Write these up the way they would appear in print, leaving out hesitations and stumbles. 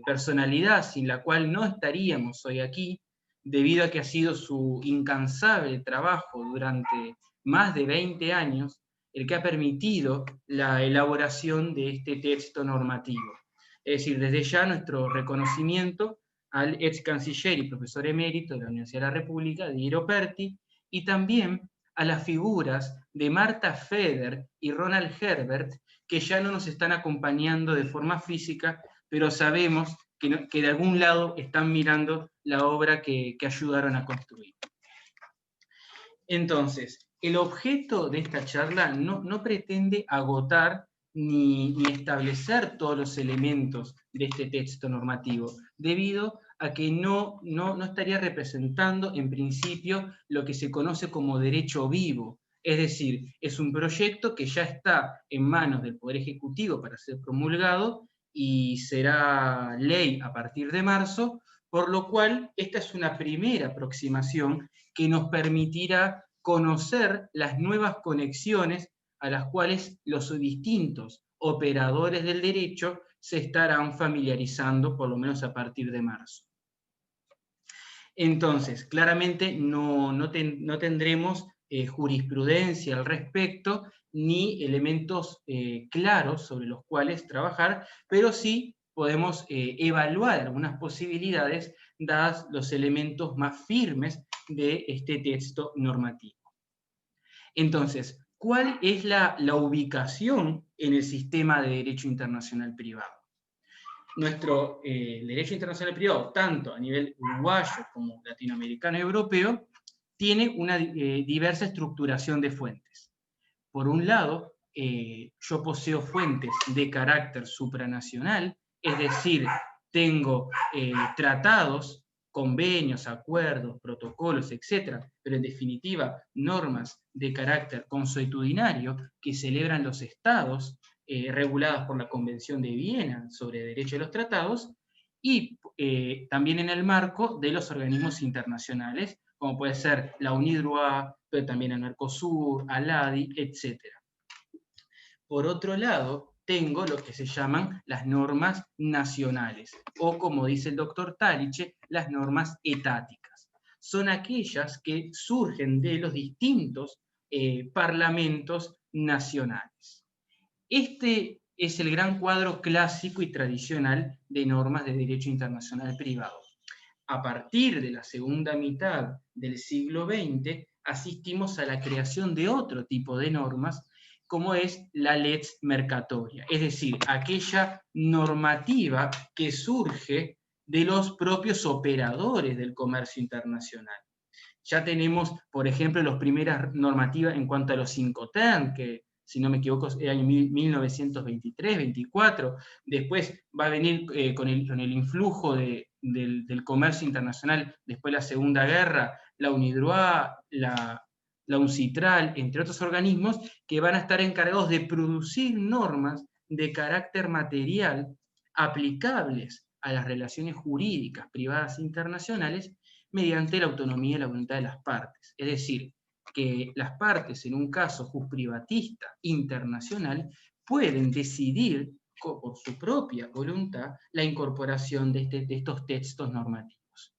personalidad sin la cual no estaríamos hoy aquí, debido a que ha sido su incansable trabajo durante más de 20 años el que ha permitido la elaboración de este texto normativo. Es decir, desde ya nuestro reconocimiento al ex canciller y profesor emérito de la Universidad de la República, Diego Perti, y también a las figuras de Marta Feder y Ronald Herbert, que ya no nos están acompañando de forma física, pero sabemos que de algún lado están mirando la obra que ayudaron a construir. Entonces, el objeto de esta charla no pretende agotar ni establecer todos los elementos de este texto normativo, debido a que no estaría representando en principio lo que se conoce como derecho vivo. Es decir, es un proyecto que ya está en manos del Poder Ejecutivo para ser promulgado y será ley a partir de marzo, por lo cual esta es una primera aproximación que nos permitirá conocer las nuevas conexiones a las cuales los distintos operadores del derecho se estarán familiarizando, por lo menos a partir de marzo. Entonces, claramente no tendremos jurisprudencia al respecto, ni elementos claros sobre los cuales trabajar, pero sí podemos evaluar algunas posibilidades dadas los elementos más firmes de este texto normativo. Entonces, ¿cuál es la ubicación en el sistema de derecho internacional privado? Nuestro derecho internacional privado, tanto a nivel uruguayo como latinoamericano y europeo, tiene una diversa estructuración de fuentes. Por un lado, yo poseo fuentes de carácter supranacional, es decir, tengo tratados, convenios, acuerdos, protocolos, etc., pero en definitiva normas de carácter consuetudinario que celebran los estados, reguladas por la Convención de Viena sobre Derecho de los Tratados, y también en el marco de los organismos internacionales, como puede ser la UNIDROIT, pero también el Mercosur, ALADI, etc. Por otro lado, tengo lo que se llaman las normas nacionales, o como dice el doctor Taliche, las normas etáticas. Son aquellas que surgen de los distintos parlamentos nacionales. Este es el gran cuadro clásico y tradicional de normas de derecho internacional privado. A partir de la segunda mitad del siglo XX, asistimos a la creación de otro tipo de normas, como es la lex mercatoria, es decir, aquella normativa que surge de los propios operadores del comercio internacional. Ya tenemos, por ejemplo, las primeras normativas en cuanto a los Incoterm, que si no me equivoco es el año 1923-24, después va a venir con el influjo del comercio internacional después de la Segunda Guerra, la UNIDROIT, la UNCITRAL, entre otros organismos, que van a estar encargados de producir normas de carácter material aplicables a las relaciones jurídicas privadas internacionales mediante la autonomía y la voluntad de las partes. Es decir, que las partes, en un caso jusprivatista internacional, pueden decidir por su propia voluntad la incorporación de estos textos normativos.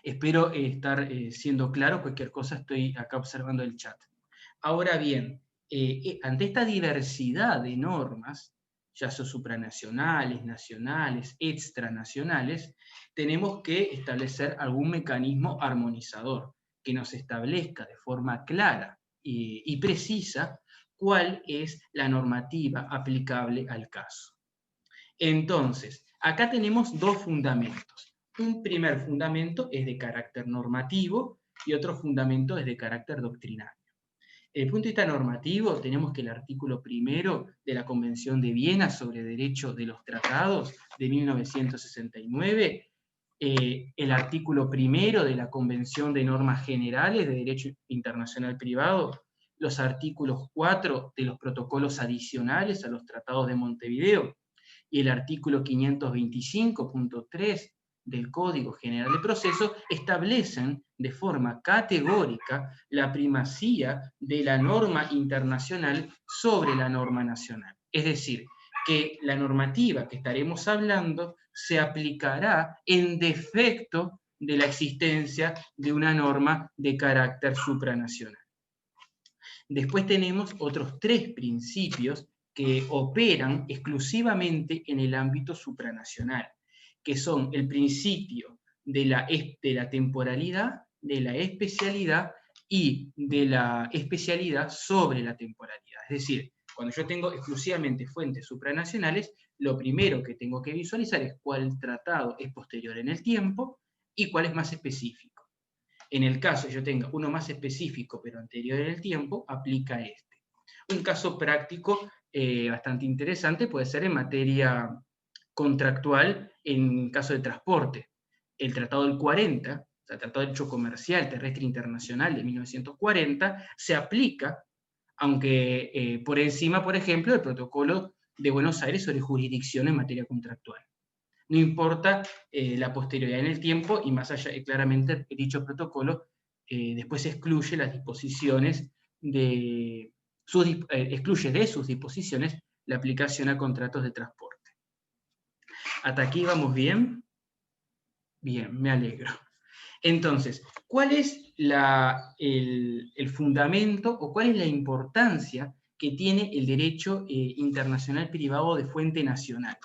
Espero estar siendo claro, cualquier cosa estoy acá observando el chat. Ahora bien, ante esta diversidad de normas, ya son supranacionales, nacionales, extranacionales, tenemos que establecer algún mecanismo armonizador que nos establezca de forma clara y precisa cuál es la normativa aplicable al caso. Entonces, acá tenemos dos fundamentos. Un primer fundamento es de carácter normativo y otro fundamento es de carácter doctrinario. Desde el punto de vista normativo, tenemos que el artículo primero de la Convención de Viena sobre Derecho de los Tratados de 1969, el artículo primero de la Convención de Normas Generales de Derecho Internacional Privado, los artículos 4 de los protocolos adicionales a los Tratados de Montevideo y el artículo 525.3 del Código General de Proceso establecen de forma categórica la primacía de la norma internacional sobre la norma nacional. Es decir, que la normativa que estaremos hablando se aplicará en defecto de la existencia de una norma de carácter supranacional. Después tenemos otros 3 principios que operan exclusivamente en el ámbito supranacional, que son el principio de la temporalidad, de la especialidad y de la especialidad sobre la temporalidad. Es decir, cuando yo tengo exclusivamente fuentes supranacionales, lo primero que tengo que visualizar es cuál tratado es posterior en el tiempo y cuál es más específico. En el caso que yo tenga uno más específico pero anterior en el tiempo, aplica este. Un caso práctico bastante interesante puede ser en materia contractual en caso de transporte. El Tratado del 40, o sea, el Tratado de Derecho Comercial Terrestre Internacional de 1940, se aplica, aunque por encima, por ejemplo, del Protocolo de Buenos Aires sobre jurisdicción en materia contractual. No importa la posterioridad en el tiempo, y más allá, claramente dicho protocolo después excluye las disposiciones excluye de sus disposiciones la aplicación a contratos de transporte. ¿Hasta aquí vamos bien? Bien, me alegro. Entonces, ¿cuál es el fundamento o cuál es la importancia que tiene el derecho internacional privado de fuente nacional?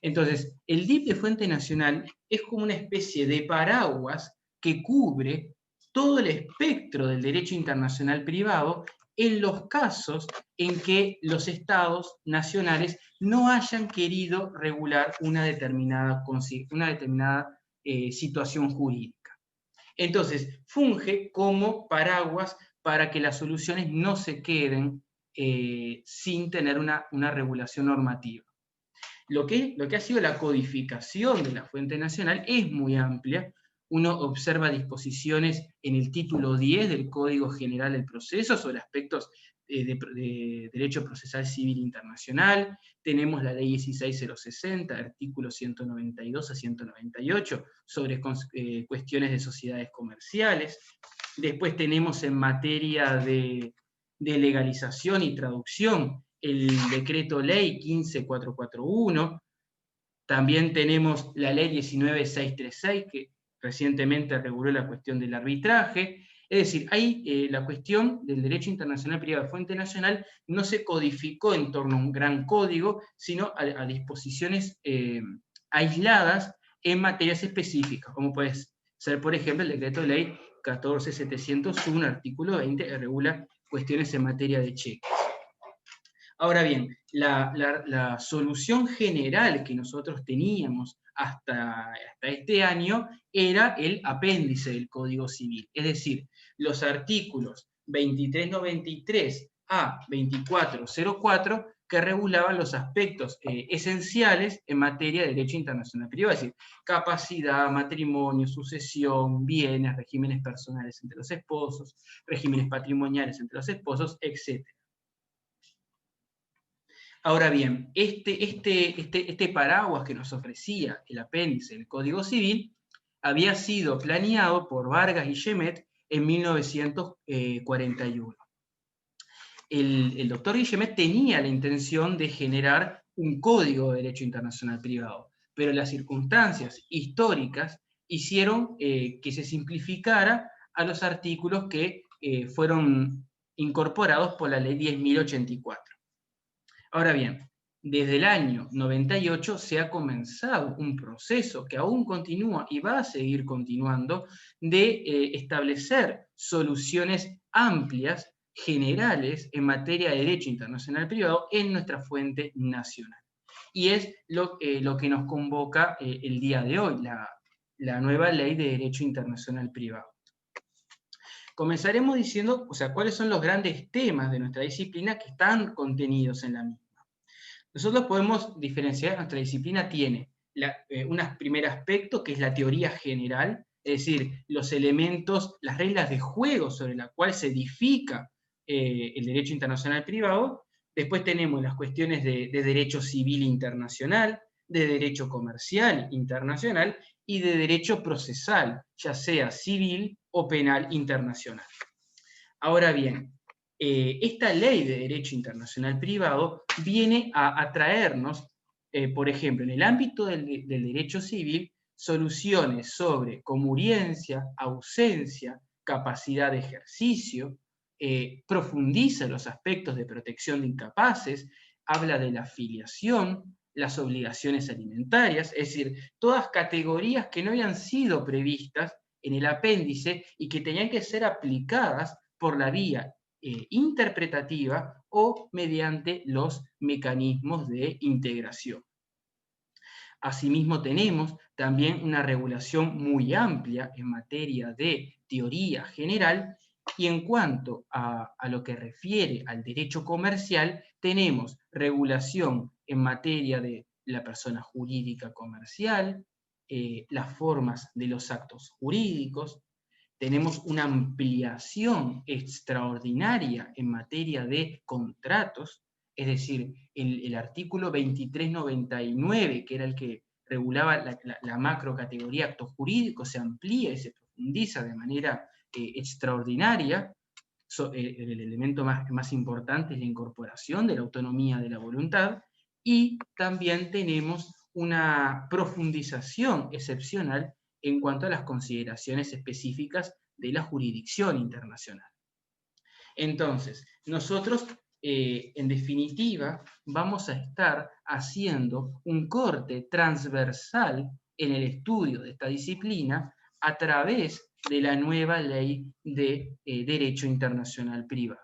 Entonces, el DIP de fuente nacional es como una especie de paraguas que cubre todo el espectro del derecho internacional privado en los casos en que los estados nacionales no hayan querido regular una determinada situación jurídica. Entonces, funge como paraguas para que las soluciones no se queden sin tener una regulación normativa. Lo que ha sido la codificación de la fuente nacional es muy amplia. Uno observa disposiciones en el título 10 del Código General del Proceso sobre aspectos de derecho procesal civil internacional. Tenemos la ley 16060, artículos 192 a 198, sobre cuestiones de sociedades comerciales. Después tenemos en materia de legalización y traducción el decreto ley 15441, también tenemos la ley 19636, que recientemente reguló la cuestión del arbitraje. Es decir, ahí la cuestión del derecho internacional privado de fuente nacional no se codificó en torno a un gran código, sino a disposiciones aisladas en materias específicas, como puede ser, por ejemplo, el decreto de ley 14701, artículo 20, que regula cuestiones en materia de cheques. Ahora bien, la solución general que nosotros teníamos hasta este año era el apéndice del Código Civil, es decir, los artículos 2393 a 2404 que regulaban los aspectos esenciales en materia de derecho internacional privado, es decir, capacidad, matrimonio, sucesión, bienes, regímenes personales entre los esposos, regímenes patrimoniales entre los esposos, etc. Ahora bien, este paraguas que nos ofrecía el apéndice del Código Civil había sido planeado por Vargas y Guillemet en 1941. El doctor Guillemet tenía la intención de generar un código de derecho internacional privado, pero las circunstancias históricas hicieron que se simplificara a los artículos que fueron incorporados por la ley 10.084. Ahora bien, desde el año 98 se ha comenzado un proceso que aún continúa y va a seguir continuando de establecer soluciones amplias, generales, en materia de derecho internacional privado en nuestra fuente nacional. Y es lo que nos convoca el día de hoy, la nueva ley de derecho internacional privado. Comenzaremos diciendo, cuáles son los grandes temas de nuestra disciplina que están contenidos en la misma. Nosotros podemos diferenciar, nuestra disciplina tiene un primer aspecto que es la teoría general, es decir, los elementos, las reglas de juego sobre las cuales se edifica el derecho internacional privado. Después tenemos las cuestiones de derecho civil internacional, de derecho comercial internacional y de derecho procesal, ya sea civil o penal internacional. Ahora bien, esta ley de derecho internacional privado viene a traernos, por ejemplo, en el ámbito del derecho civil, soluciones sobre comuriencia, ausencia, capacidad de ejercicio, profundiza los aspectos de protección de incapaces, habla de la filiación, las obligaciones alimentarias, es decir, todas categorías que no habían sido previstas en el apéndice y que tenían que ser aplicadas por la vía interpretativa o mediante los mecanismos de integración. Asimismo, tenemos también una regulación muy amplia en materia de teoría general, y en cuanto a lo que refiere al derecho comercial, tenemos regulación en materia de la persona jurídica comercial, las formas de los actos jurídicos. Tenemos una ampliación extraordinaria en materia de contratos, es decir, el artículo 2399, que era el que regulaba la macrocategoría actos jurídicos, se amplía y se profundiza de manera extraordinaria. El elemento más importante es la incorporación de la autonomía de la voluntad, y también tenemos una profundización excepcional en cuanto a las consideraciones específicas de la jurisdicción internacional. Entonces, nosotros, en definitiva, vamos a estar haciendo un corte transversal en el estudio de esta disciplina a través de la nueva ley de derecho internacional privado.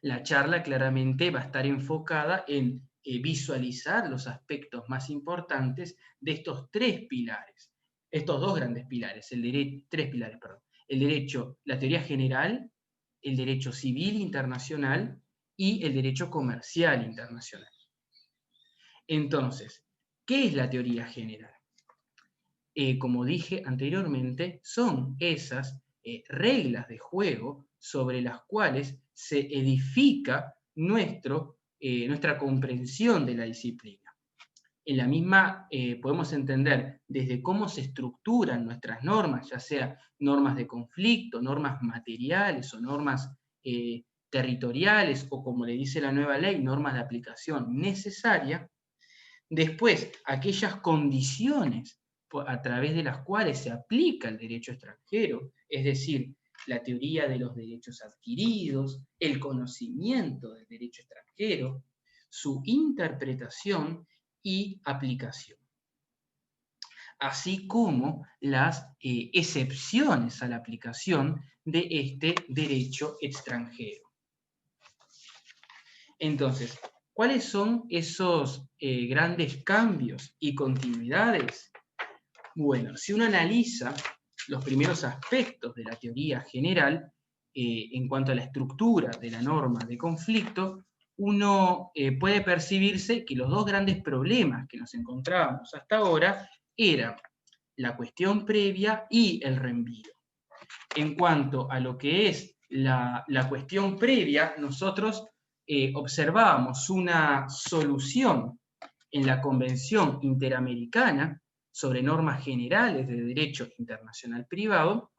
La charla claramente va a estar enfocada en visualizar los aspectos más importantes de estos tres pilares, estos dos grandes pilares, tres pilares, perdón, el derecho, la teoría general, el derecho civil internacional y el derecho comercial internacional. Entonces, ¿qué es la teoría general? Como dije anteriormente, son esas reglas de juego sobre las cuales se edifica nuestra comprensión de la disciplina. En la misma podemos entender desde cómo se estructuran nuestras normas, ya sea normas de conflicto, normas materiales o normas territoriales, o como le dice la nueva ley, normas de aplicación necesaria. Después, aquellas condiciones a través de las cuales se aplica el derecho extranjero, es decir, la teoría de los derechos adquiridos, el conocimiento del derecho extranjero, su interpretación y aplicación, así como las excepciones a la aplicación de este derecho extranjero. Entonces, ¿cuáles son esos grandes cambios y continuidades? Bueno, si uno analiza los primeros aspectos de la teoría general, en cuanto a la estructura de la norma de conflicto, uno puede percibirse que los dos grandes problemas que nos encontrábamos hasta ahora eran la cuestión previa y el reenvío. En cuanto a lo que es la cuestión previa, nosotros observábamos una solución en la Convención Interamericana sobre normas generales de derecho internacional privado,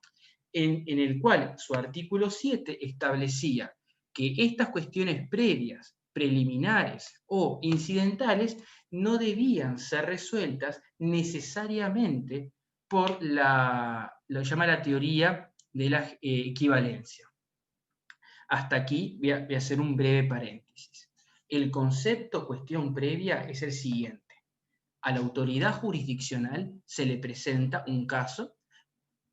en el cual su artículo 7 establecía que estas cuestiones previas, preliminares o incidentales no debían ser resueltas necesariamente por lo que llama la teoría de la equivalencia. Hasta aquí voy a hacer un breve paréntesis. El concepto cuestión previa es el siguiente. A la autoridad jurisdiccional se le presenta un caso,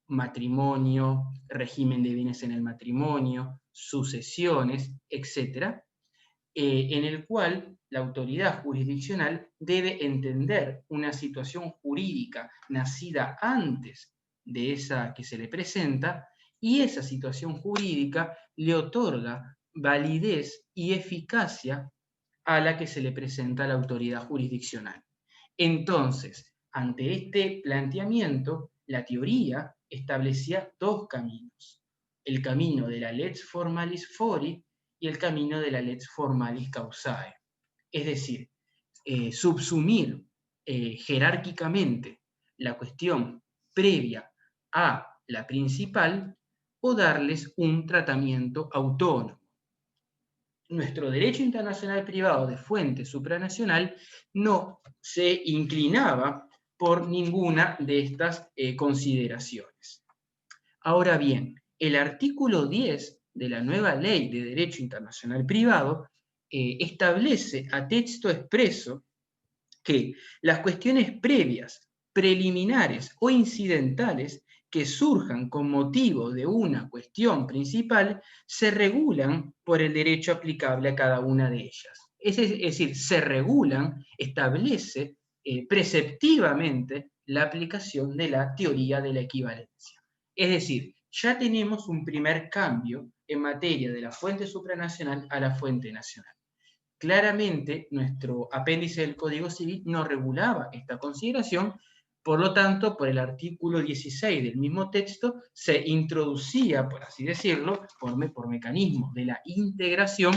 matrimonio, régimen de bienes en el matrimonio, sucesiones, etc., en el cual la autoridad jurisdiccional debe entender una situación jurídica nacida antes de esa que se le presenta, y esa situación jurídica le otorga validez y eficacia a la que se le presenta a la autoridad jurisdiccional. Entonces, ante este planteamiento, la teoría establecía dos caminos: el camino de la lex formalis fori y el camino de la lex formalis causae. Es decir, subsumir jerárquicamente la cuestión previa a la principal o darles un tratamiento autónomo. Nuestro derecho internacional privado de fuente supranacional no se inclinaba por ninguna de estas consideraciones. Ahora bien, el artículo 10 de la nueva Ley de Derecho Internacional Privado establece a texto expreso que las cuestiones previas, preliminares o incidentales que surjan con motivo de una cuestión principal se regulan por el derecho aplicable a cada una de ellas. Es decir, se regulan, establece preceptivamente la aplicación de la teoría de la equivalencia. Es decir, ya tenemos un primer cambio en materia de la fuente supranacional a la fuente nacional. Claramente, nuestro apéndice del Código Civil no regulaba esta consideración, por lo tanto, por el artículo 16 del mismo texto, se introducía, por así decirlo, por mecanismo de la integración,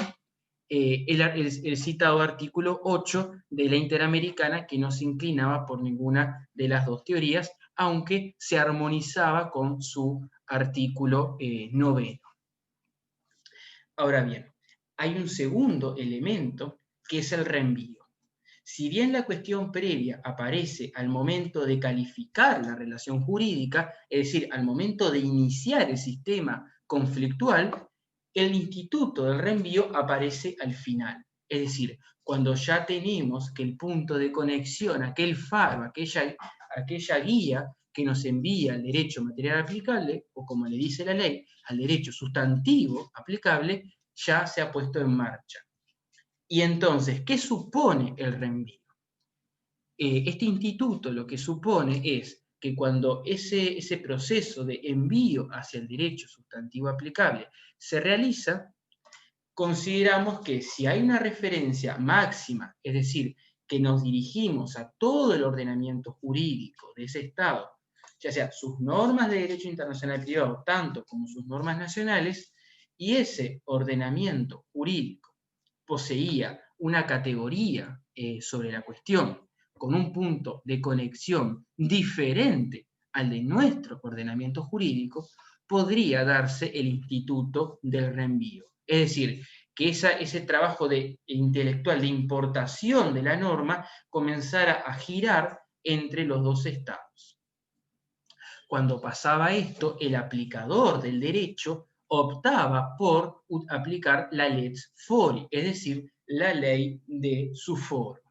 el citado artículo 8 de la Interamericana, que no se inclinaba por ninguna de las dos teorías, aunque se armonizaba con su artículo 9. Ahora bien, hay un segundo elemento que es el reenvío. Si bien la cuestión previa aparece al momento de calificar la relación jurídica, es decir, al momento de iniciar el sistema conflictual, el instituto del reenvío aparece al final. Es decir, cuando ya tenemos que el punto de conexión, aquel faro, aquella guía que nos envía al derecho material aplicable, o como le dice la ley, al derecho sustantivo aplicable, ya se ha puesto en marcha. Y entonces, ¿qué supone el reenvío? Este instituto lo que supone es que cuando ese proceso de envío hacia el derecho sustantivo aplicable se realiza, consideramos que si hay una referencia máxima, es decir, que nos dirigimos a todo el ordenamiento jurídico de ese Estado, ya sea sus normas de derecho internacional privado, tanto como sus normas nacionales, y ese ordenamiento jurídico poseía una categoría sobre la cuestión con un punto de conexión diferente al de nuestro ordenamiento jurídico, podría darse el instituto del reenvío. Es decir, que ese trabajo intelectual de importación de la norma comenzara a girar entre los dos estados. Cuando pasaba esto, el aplicador del derecho optaba por aplicar la lex fori, es decir, la ley de su foro.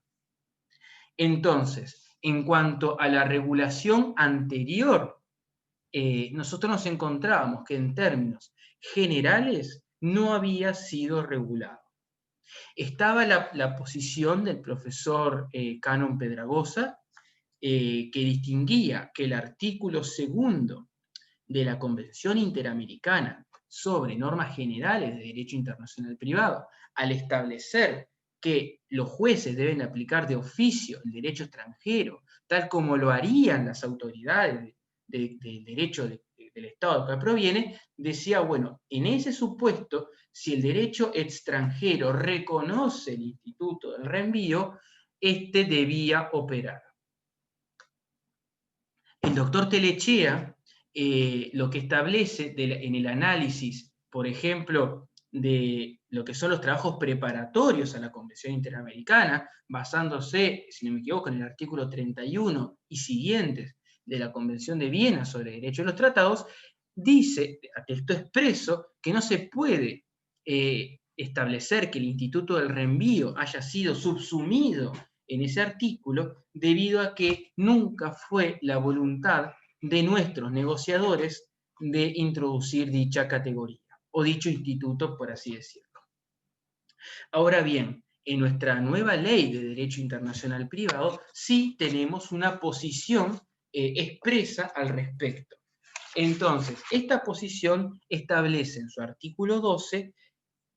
Entonces, en cuanto a la regulación anterior, nosotros nos encontrábamos que en términos generales no había sido regulado. Estaba la posición del profesor Canon Pedragosa, que distinguía que el artículo 2 de la Convención Interamericana sobre normas generales de derecho internacional privado, al establecer que los jueces deben aplicar de oficio el derecho extranjero, tal como lo harían las autoridades del derecho del Estado del cual proviene, decía, bueno, en ese supuesto, si el derecho extranjero reconoce el instituto del reenvío, este debía operar. El doctor Telechea lo que establece en el análisis, por ejemplo, de lo que son los trabajos preparatorios a la Convención Interamericana, basándose, si no me equivoco, en el artículo 31 y siguientes de la Convención de Viena sobre Derecho de los Tratados, dice a texto expreso que no se puede establecer que el instituto del reenvío haya sido subsumido en ese artículo, debido a que nunca fue la voluntad de nuestros negociadores de introducir dicha categoría, o dicho instituto, por así decirlo. Ahora bien, en nuestra nueva ley de derecho internacional privado, sí tenemos una posición expresa al respecto. Entonces, esta posición establece en su artículo 12,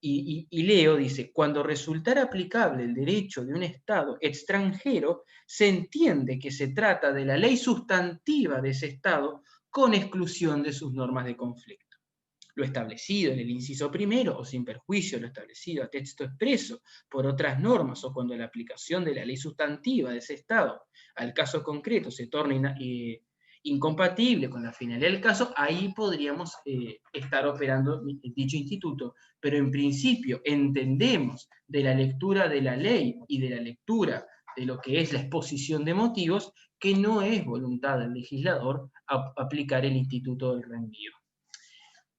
y leo, dice, cuando resultara aplicable el derecho de un Estado extranjero, se entiende que se trata de la ley sustantiva de ese Estado con exclusión de sus normas de conflicto. Lo establecido en el inciso primero, o sin perjuicio lo establecido a texto expreso por otras normas, o cuando la aplicación de la ley sustantiva de ese Estado al caso concreto se torne incompatible con la finalidad del caso, ahí podríamos estar operando dicho instituto. Pero en principio entendemos de la lectura de la ley y de la lectura de lo que es la exposición de motivos, que no es voluntad del legislador aplicar el instituto del reenvío.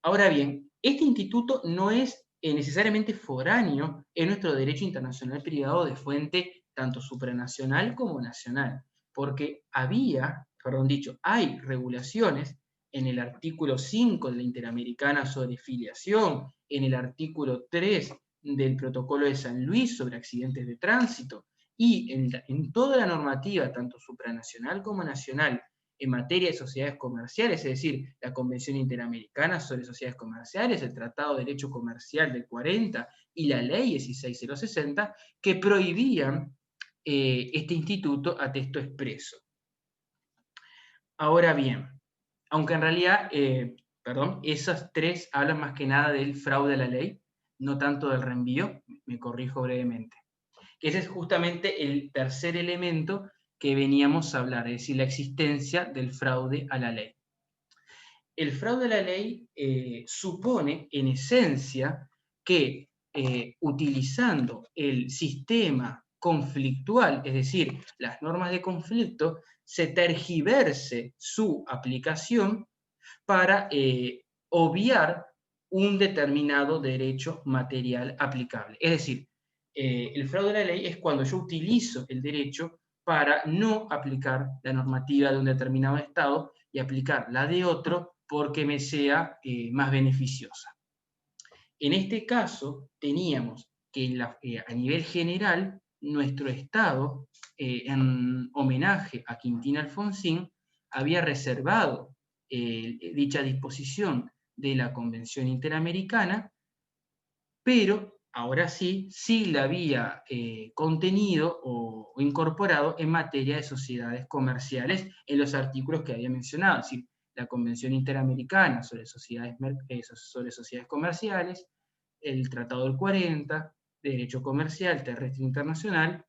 Ahora bien, este instituto no es necesariamente foráneo en nuestro derecho internacional privado de fuente tanto supranacional como nacional, porque hay regulaciones en el artículo 5 de la Interamericana sobre filiación, en el artículo 3 del Protocolo de San Luis sobre accidentes de tránsito, y en toda la normativa, tanto supranacional como nacional, en materia de sociedades comerciales, es decir, la Convención Interamericana sobre Sociedades Comerciales, el Tratado de Derecho Comercial del 40 y la Ley 16060, que prohibían este instituto a texto expreso. Ahora bien, aunque en realidad, esas tres hablan más que nada del fraude a la ley, no tanto del reenvío, me corrijo brevemente. Ese es justamente el tercer elemento que veníamos a hablar, es decir, la existencia del fraude a la ley. El fraude a la ley supone, en esencia, que utilizando el sistema conflictual, es decir, las normas de conflicto, se tergiverse su aplicación para obviar un determinado derecho material aplicable. Es decir, el fraude a la ley es cuando yo utilizo el derecho para no aplicar la normativa de un determinado Estado y aplicar la de otro porque me sea más beneficiosa. En este caso, teníamos que a nivel general, nuestro Estado, en homenaje a Quintín Alfonsín, había reservado dicha disposición de la Convención Interamericana, pero ahora sí la había contenido o incorporado en materia de sociedades comerciales en los artículos que había mencionado, es decir, la Convención Interamericana sobre sociedades comerciales, el Tratado del 40, de Derecho Comercial Terrestre Internacional,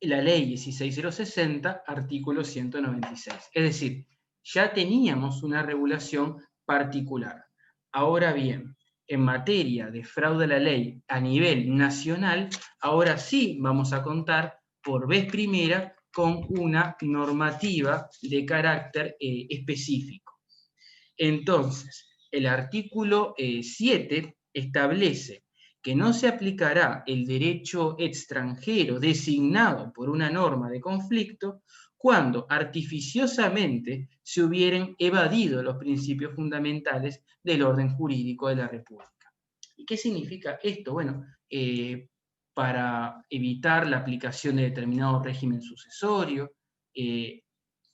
la Ley 16060, artículo 196. Es decir, ya teníamos una regulación particular. Ahora bien, en materia de fraude a la ley a nivel nacional, ahora sí vamos a contar por vez primera con una normativa de carácter específico. Entonces, el artículo 7 establece que no se aplicará el derecho extranjero designado por una norma de conflicto cuando artificiosamente se hubieran evadido los principios fundamentales del orden jurídico de la República. ¿Y qué significa esto? Bueno, para evitar la aplicación de determinado régimen sucesorio,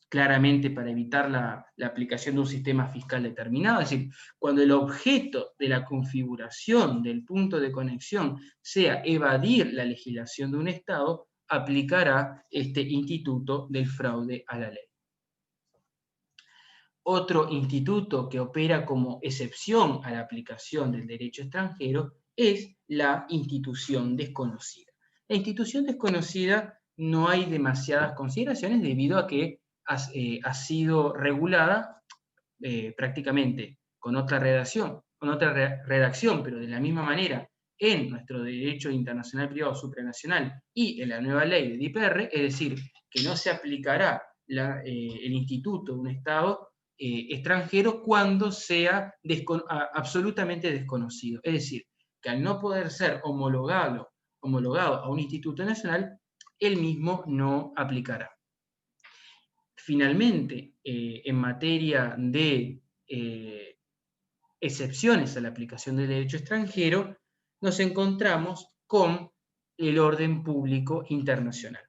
claramente para evitar la aplicación de un sistema fiscal determinado, es decir, cuando el objeto de la configuración del punto de conexión sea evadir la legislación de un Estado, aplicará este instituto del fraude a la ley. Otro instituto que opera como excepción a la aplicación del derecho extranjero es la institución desconocida. La institución desconocida no hay demasiadas consideraciones debido a que ha sido regulada prácticamente con otra redacción, pero de la misma manera en nuestro derecho internacional privado supranacional y en la nueva ley de DIPR, es decir, que no se aplicará el instituto de un Estado extranjero cuando sea absolutamente desconocido. Es decir, que al no poder ser homologado a un instituto nacional, él mismo no aplicará. Finalmente, en materia de excepciones a la aplicación del derecho extranjero, nos encontramos con el orden público internacional.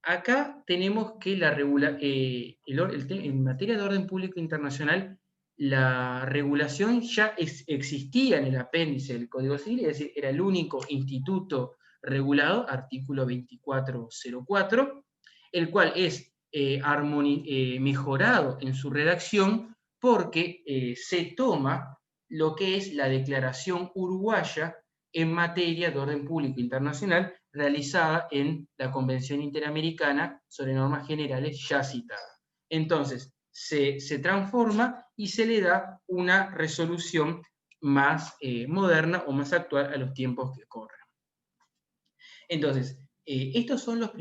Acá tenemos que en materia de orden público internacional, la regulación ya existía en el apéndice del Código Civil, es decir, era el único instituto regulado, artículo 2404, el cual es mejorado en su redacción porque se toma lo que es la Declaración Uruguaya en materia de orden público internacional realizada en la Convención Interamericana sobre Normas Generales ya citada. Entonces, se transforma y se le da una resolución más moderna o más actual a los tiempos que corren. Entonces, estos son las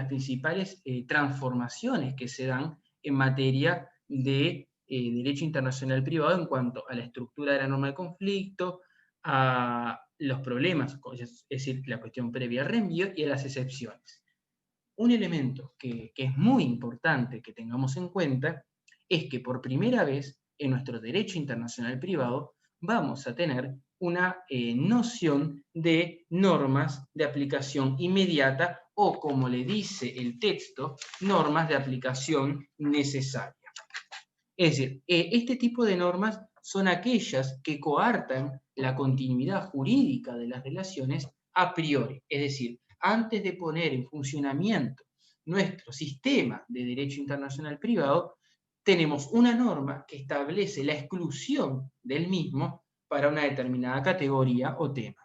principales transformaciones que se dan en materia de derecho internacional privado en cuanto a la estructura de la norma de conflicto, a los problemas, es decir, la cuestión previa al reenvío y a las excepciones. Un elemento que es muy importante que tengamos en cuenta es que por primera vez en nuestro derecho internacional privado vamos a tener una noción de normas de aplicación inmediata o, como le dice el texto, normas de aplicación necesaria. Es decir, este tipo de normas son aquellas que coartan la continuidad jurídica de las relaciones a priori, es decir, antes de poner en funcionamiento nuestro sistema de derecho internacional privado, tenemos una norma que establece la exclusión del mismo para una determinada categoría o tema.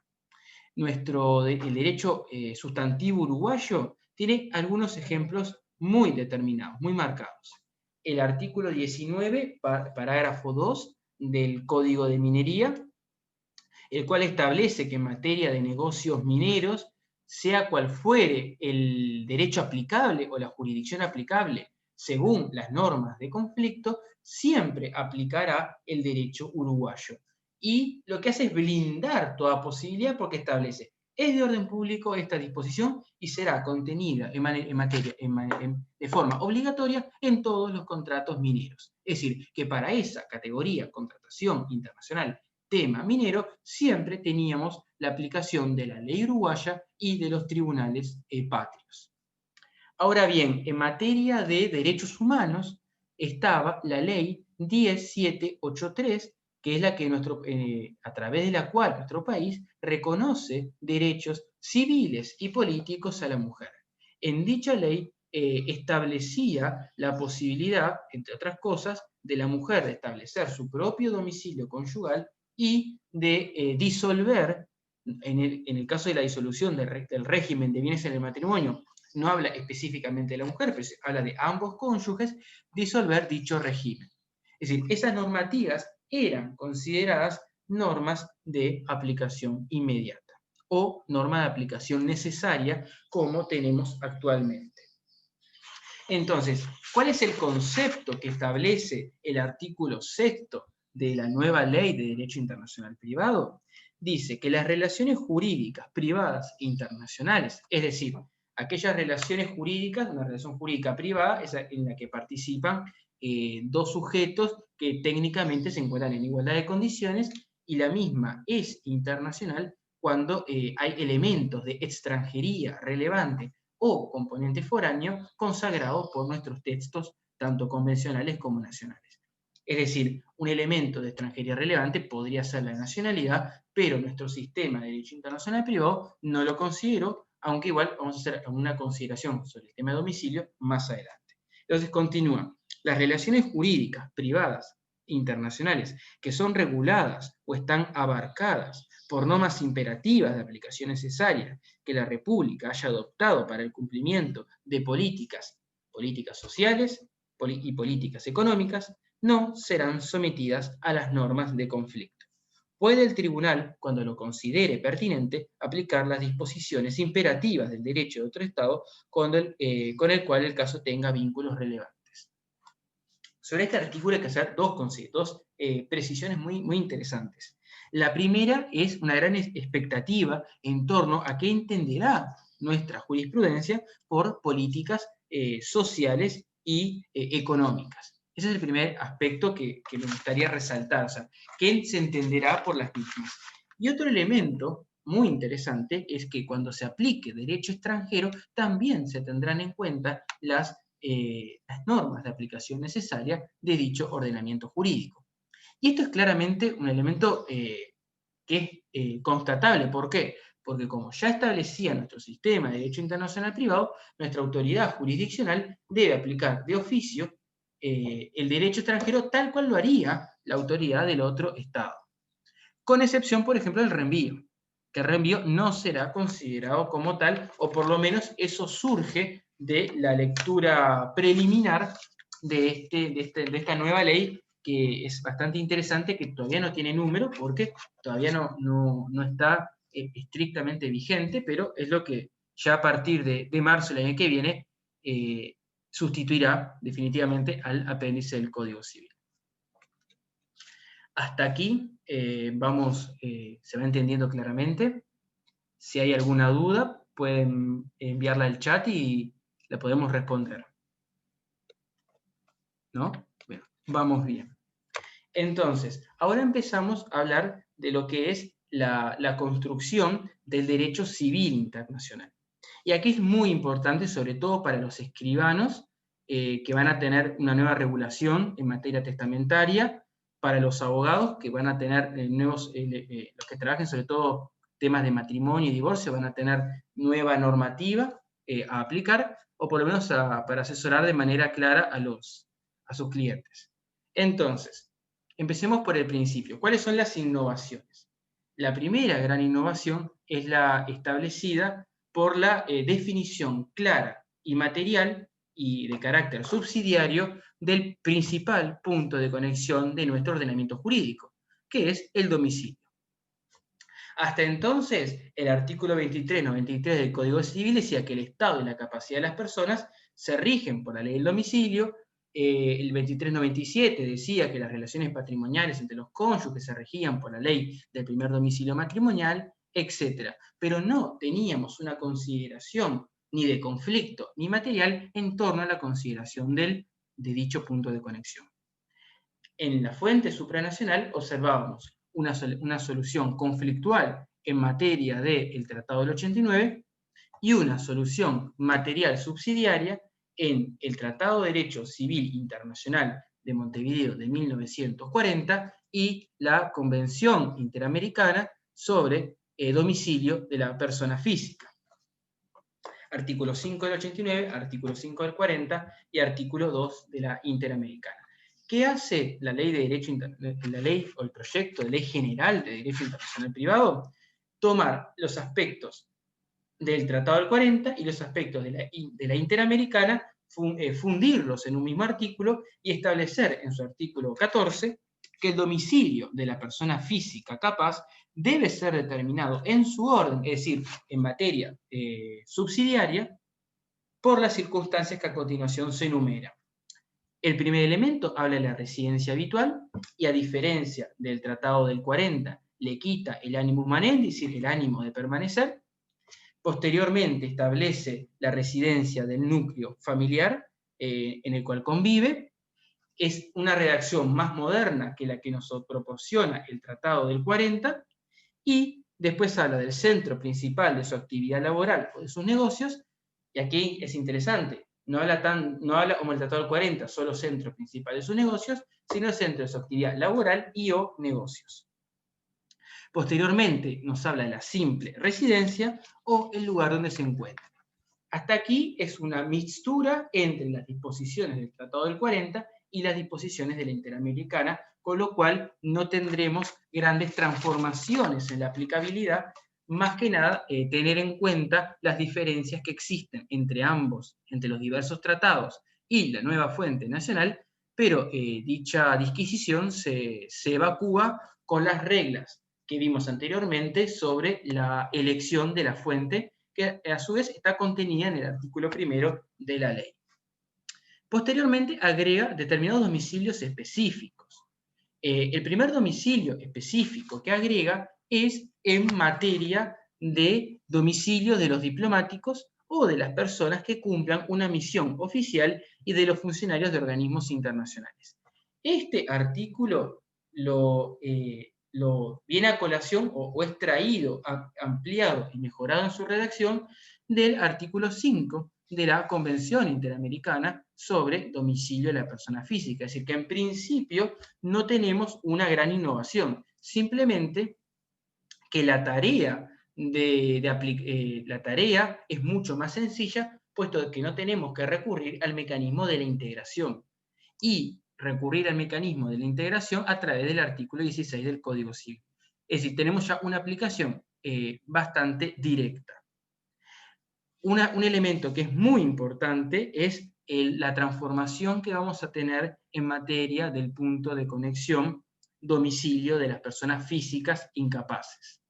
El derecho sustantivo uruguayo tiene algunos ejemplos muy determinados, muy marcados. El artículo 19, parágrafo 2 del Código de Minería, el cual establece que en materia de negocios mineros, sea cual fuere el derecho aplicable o la jurisdicción aplicable según las normas de conflicto, siempre aplicará el derecho uruguayo. Y lo que hace es blindar toda posibilidad porque establece, es de orden público esta disposición y será contenida de forma obligatoria en todos los contratos mineros. Es decir, que para esa categoría, contratación internacional, tema minero, siempre teníamos la aplicación de la ley uruguaya y de los tribunales patrios. Ahora bien, en materia de derechos humanos estaba la ley 10783, que es la que a través de la cual nuestro país reconoce derechos civiles y políticos a la mujer. En dicha ley establecía la posibilidad, entre otras cosas, de la mujer de establecer su propio domicilio conyugal y de disolver, en el caso de la disolución del régimen de bienes en el matrimonio, no habla específicamente de la mujer, pero habla de ambos cónyuges, disolver dicho régimen. Es decir, esas normativas eran consideradas normas de aplicación inmediata o norma de aplicación necesaria como tenemos actualmente. Entonces, ¿cuál es el concepto que establece el artículo 6 de la nueva Ley de Derecho Internacional Privado? Dice que las relaciones jurídicas privadas internacionales, es decir, aquellas relaciones jurídicas, una relación jurídica privada es en la que participan dos sujetos que técnicamente se encuentran en igualdad de condiciones, y la misma es internacional cuando hay elementos de extranjería relevante o componente foráneo consagrado por nuestros textos, tanto convencionales como nacionales. Es decir, un elemento de extranjería relevante podría ser la nacionalidad, pero nuestro sistema de derecho internacional privado no lo consideró, aunque igual vamos a hacer una consideración sobre el tema de domicilio más adelante. Entonces continúa. Las relaciones jurídicas privadas internacionales que son reguladas o están abarcadas por normas imperativas de aplicación necesaria que la República haya adoptado para el cumplimiento de políticas sociales y políticas económicas, no serán sometidas a las normas de conflicto. Puede el tribunal, cuando lo considere pertinente, aplicar las disposiciones imperativas del derecho de otro Estado con el cual el caso tenga vínculos relevantes. Sobre este artículo hay que hacer dos precisiones muy interesantes. La primera es una gran expectativa en torno a qué entenderá nuestra jurisprudencia por políticas sociales y económicas. Ese es el primer aspecto que me gustaría resaltar, o sea, qué se entenderá por las mismas. Y otro elemento muy interesante es que cuando se aplique derecho extranjero, también se tendrán en cuenta las normas de aplicación necesaria de dicho ordenamiento jurídico. Y esto es claramente un elemento que es constatable. ¿Por qué? Porque como ya establecía nuestro sistema de derecho internacional privado, nuestra autoridad jurisdiccional debe aplicar de oficio el derecho extranjero tal cual lo haría la autoridad del otro Estado. Con excepción, por ejemplo, del reenvío, que el reenvío no será considerado como tal, o por lo menos eso surge de la lectura preliminar de esta nueva ley, que es bastante interesante, que todavía no tiene número, porque todavía no está estrictamente vigente, pero es lo que ya a partir de marzo del año que viene sustituirá definitivamente al apéndice del Código Civil. Hasta aquí se va entendiendo claramente. Si hay alguna duda, pueden enviarla al chat y la podemos responder. ¿No? Bueno, vamos bien. Entonces, ahora empezamos a hablar de lo que es la construcción del derecho civil internacional. Y aquí es muy importante, sobre todo para los escribanos, que van a tener una nueva regulación en materia testamentaria, para los abogados, que van a tener los que trabajen sobre todo temas de matrimonio y divorcio, van a tener nueva normativa a aplicar, o por lo menos para asesorar de manera clara a sus clientes. Entonces, empecemos por el principio. ¿Cuáles son las innovaciones? La primera gran innovación es la establecida por la definición clara y material y de carácter subsidiario del principal punto de conexión de nuestro ordenamiento jurídico, que es el domicilio. Hasta entonces, el artículo 2393 del Código Civil decía que el Estado y la capacidad de las personas se rigen por la ley del domicilio. El 2397 decía que las relaciones patrimoniales entre los cónyuges se regían por la ley del primer domicilio matrimonial, etc. Pero no teníamos una consideración ni de conflicto ni material en torno a la consideración de dicho punto de conexión. En la fuente supranacional observábamos una solución conflictual en materia del Tratado del 89 y una solución material subsidiaria en el Tratado de Derecho Civil Internacional de Montevideo de 1940 y la Convención Interamericana sobre domicilio de la persona física. Artículo 5 del 89, artículo 5 del 40 y artículo 2 de la Interamericana. ¿Qué hace la ley de derecho, la ley o el proyecto de ley general de derecho internacional privado? Tomar los aspectos del Tratado del 40 y los aspectos de la Interamericana, fundirlos en un mismo artículo y establecer en su artículo 14 que el domicilio de la persona física capaz debe ser determinado en su orden, es decir, en materia subsidiaria, por las circunstancias que a continuación se enumeran. El primer elemento habla de la residencia habitual y, a diferencia del Tratado del 40, le quita el animus manendi, es decir, el ánimo de permanecer. Posteriormente establece la residencia del núcleo familiar en el cual convive. Es una redacción más moderna que la que nos proporciona el Tratado del 40, y después habla del centro principal de su actividad laboral o de sus negocios, y aquí es interesante, no habla como el Tratado del 40, solo centro principal de sus negocios, sino centro de su actividad laboral y o negocios. Posteriormente nos habla de la simple residencia o el lugar donde se encuentra. Hasta aquí es una mixtura entre las disposiciones del Tratado del 40 y las disposiciones de la Interamericana, con lo cual no tendremos grandes transformaciones en la aplicabilidad, más que nada tener en cuenta las diferencias que existen entre ambos, entre los diversos tratados y la nueva fuente nacional, pero dicha disquisición se evacúa con las reglas que vimos anteriormente sobre la elección de la fuente, que a su vez está contenida en el artículo 1 de la ley. Posteriormente agrega determinados domicilios específicos. El primer domicilio específico que agrega es en materia de domicilio de los diplomáticos o de las personas que cumplan una misión oficial y de los funcionarios de organismos internacionales. Este artículo lo viene a colación o es traído, ampliado y mejorado en su redacción del artículo 5 de la Convención Interamericana sobre domicilio de la persona física. Es decir, que en principio no tenemos una gran innovación, simplemente que la tarea la tarea es mucho más sencilla, puesto que no tenemos que recurrir al mecanismo de la integración y recurrir al mecanismo de la integración a través del artículo 16 del Código Civil. Es decir, tenemos ya una aplicación bastante directa. Un elemento que es muy importante es la transformación que vamos a tener en materia del punto de conexión domicilio de las personas físicas incapaces.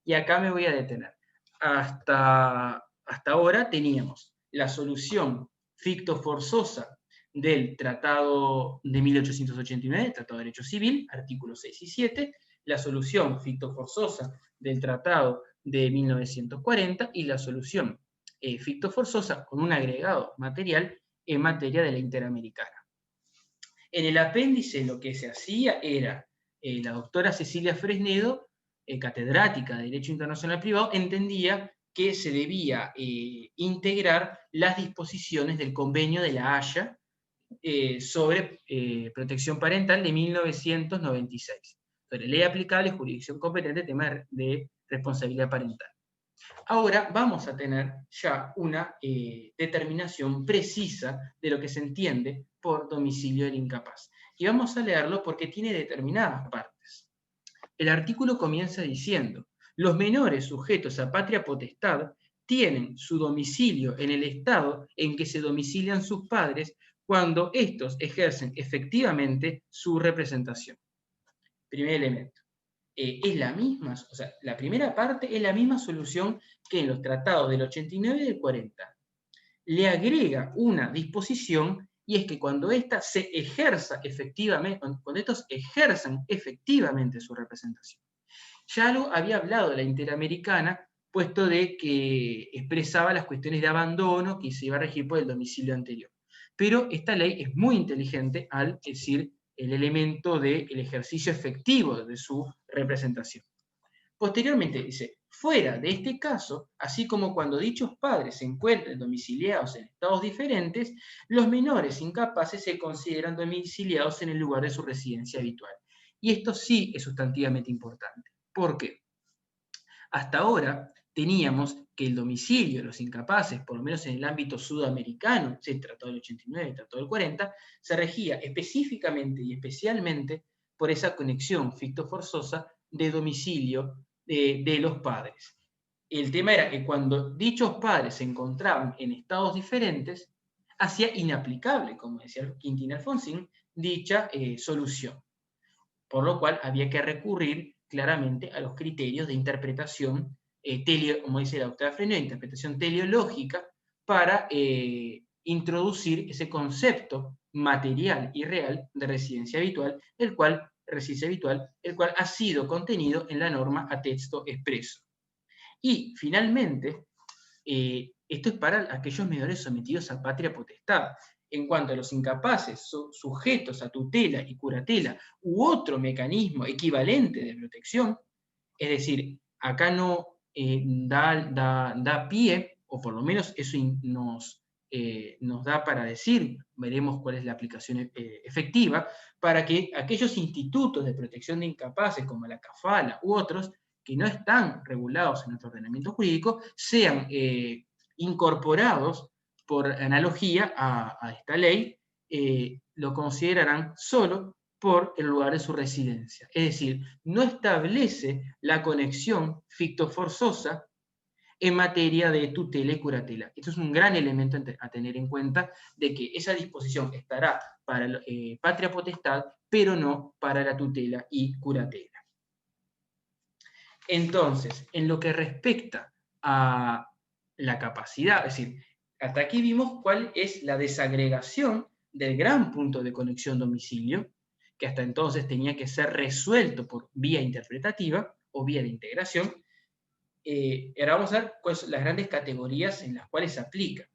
Y acá me voy a detener. Hasta ahora teníamos la solución ficto-forzosa del Tratado de 1889, Tratado de Derecho Civil, artículos 6 y 7, la solución ficto-forzosa del Tratado de 1940 y la solución ficto-forzosa con un agregado material en materia de la Interamericana. En el apéndice lo que se hacía era, la doctora Cecilia Fresnedo, catedrática de Derecho Internacional Privado, entendía que se debía integrar las disposiciones del Convenio de La Haya sobre protección parental de 1996. Sobre ley aplicable, jurisdicción competente, tema de responsabilidad parental. Ahora vamos a tener ya una determinación precisa de lo que se entiende por domicilio del incapaz. Y vamos a leerlo porque tiene determinadas partes. El artículo comienza diciendo: los menores sujetos a patria potestad tienen su domicilio en el estado en que se domicilian sus padres cuando éstos ejercen efectivamente su representación. Primer elemento. Es la misma, o sea, la primera parte es la misma solución que en los tratados del 89 y del 40. Le agrega una disposición, y es que cuando ésta se ejerza efectivamente, cuando estos ejerzan efectivamente su representación. Ya lo había hablado de la Interamericana, puesto de que expresaba las cuestiones de abandono que se iba a regir por el domicilio anterior. Pero esta ley es muy inteligente al decir el elemento del ejercicio efectivo de su representación. Posteriormente dice: fuera de este caso, así como cuando dichos padres se encuentren domiciliados en estados diferentes, los menores incapaces se consideran domiciliados en el lugar de su residencia habitual. Y esto sí es sustantivamente importante. ¿Por qué? Hasta ahora teníamos que el domicilio de los incapaces, por lo menos en el ámbito sudamericano, el Tratado del 89, el Tratado del 40, se regía específicamente y especialmente por esa conexión ficto-forzosa de domicilio de los padres. El tema era que cuando dichos padres se encontraban en estados diferentes, hacía inaplicable, como decía Quintín Alfonsín, dicha solución. Por lo cual había que recurrir claramente a los criterios de interpretación, como dice la doctora Fresnedo, interpretación teleológica, para introducir ese concepto material y real de residencia habitual, el cual ha sido contenido en la norma a texto expreso. Y finalmente, esto es para aquellos menores sometidos a patria potestad. En cuanto a los incapaces sujetos a tutela y curatela u otro mecanismo equivalente de protección, es decir, acá no da pie, o por lo menos eso nos da para decir, veremos cuál es la aplicación efectiva, para que aquellos institutos de protección de incapaces como la CAFALA u otros, que no están regulados en nuestro ordenamiento jurídico, sean incorporados por analogía a esta ley, lo considerarán solo por el lugar de su residencia. Es decir, no establece la conexión ficto-forzosa en materia de tutela y curatela. Esto es un gran elemento a tener en cuenta, de que esa disposición estará para patria potestad, pero no para la tutela y curatela. Entonces, en lo que respecta a la capacidad, es decir, hasta aquí vimos cuál es la desagregación del gran punto de conexión domicilio, que hasta entonces tenía que ser resuelto por vía interpretativa o vía de integración. Ahora vamos a ver cuáles son las grandes categorías en las cuales se aplica.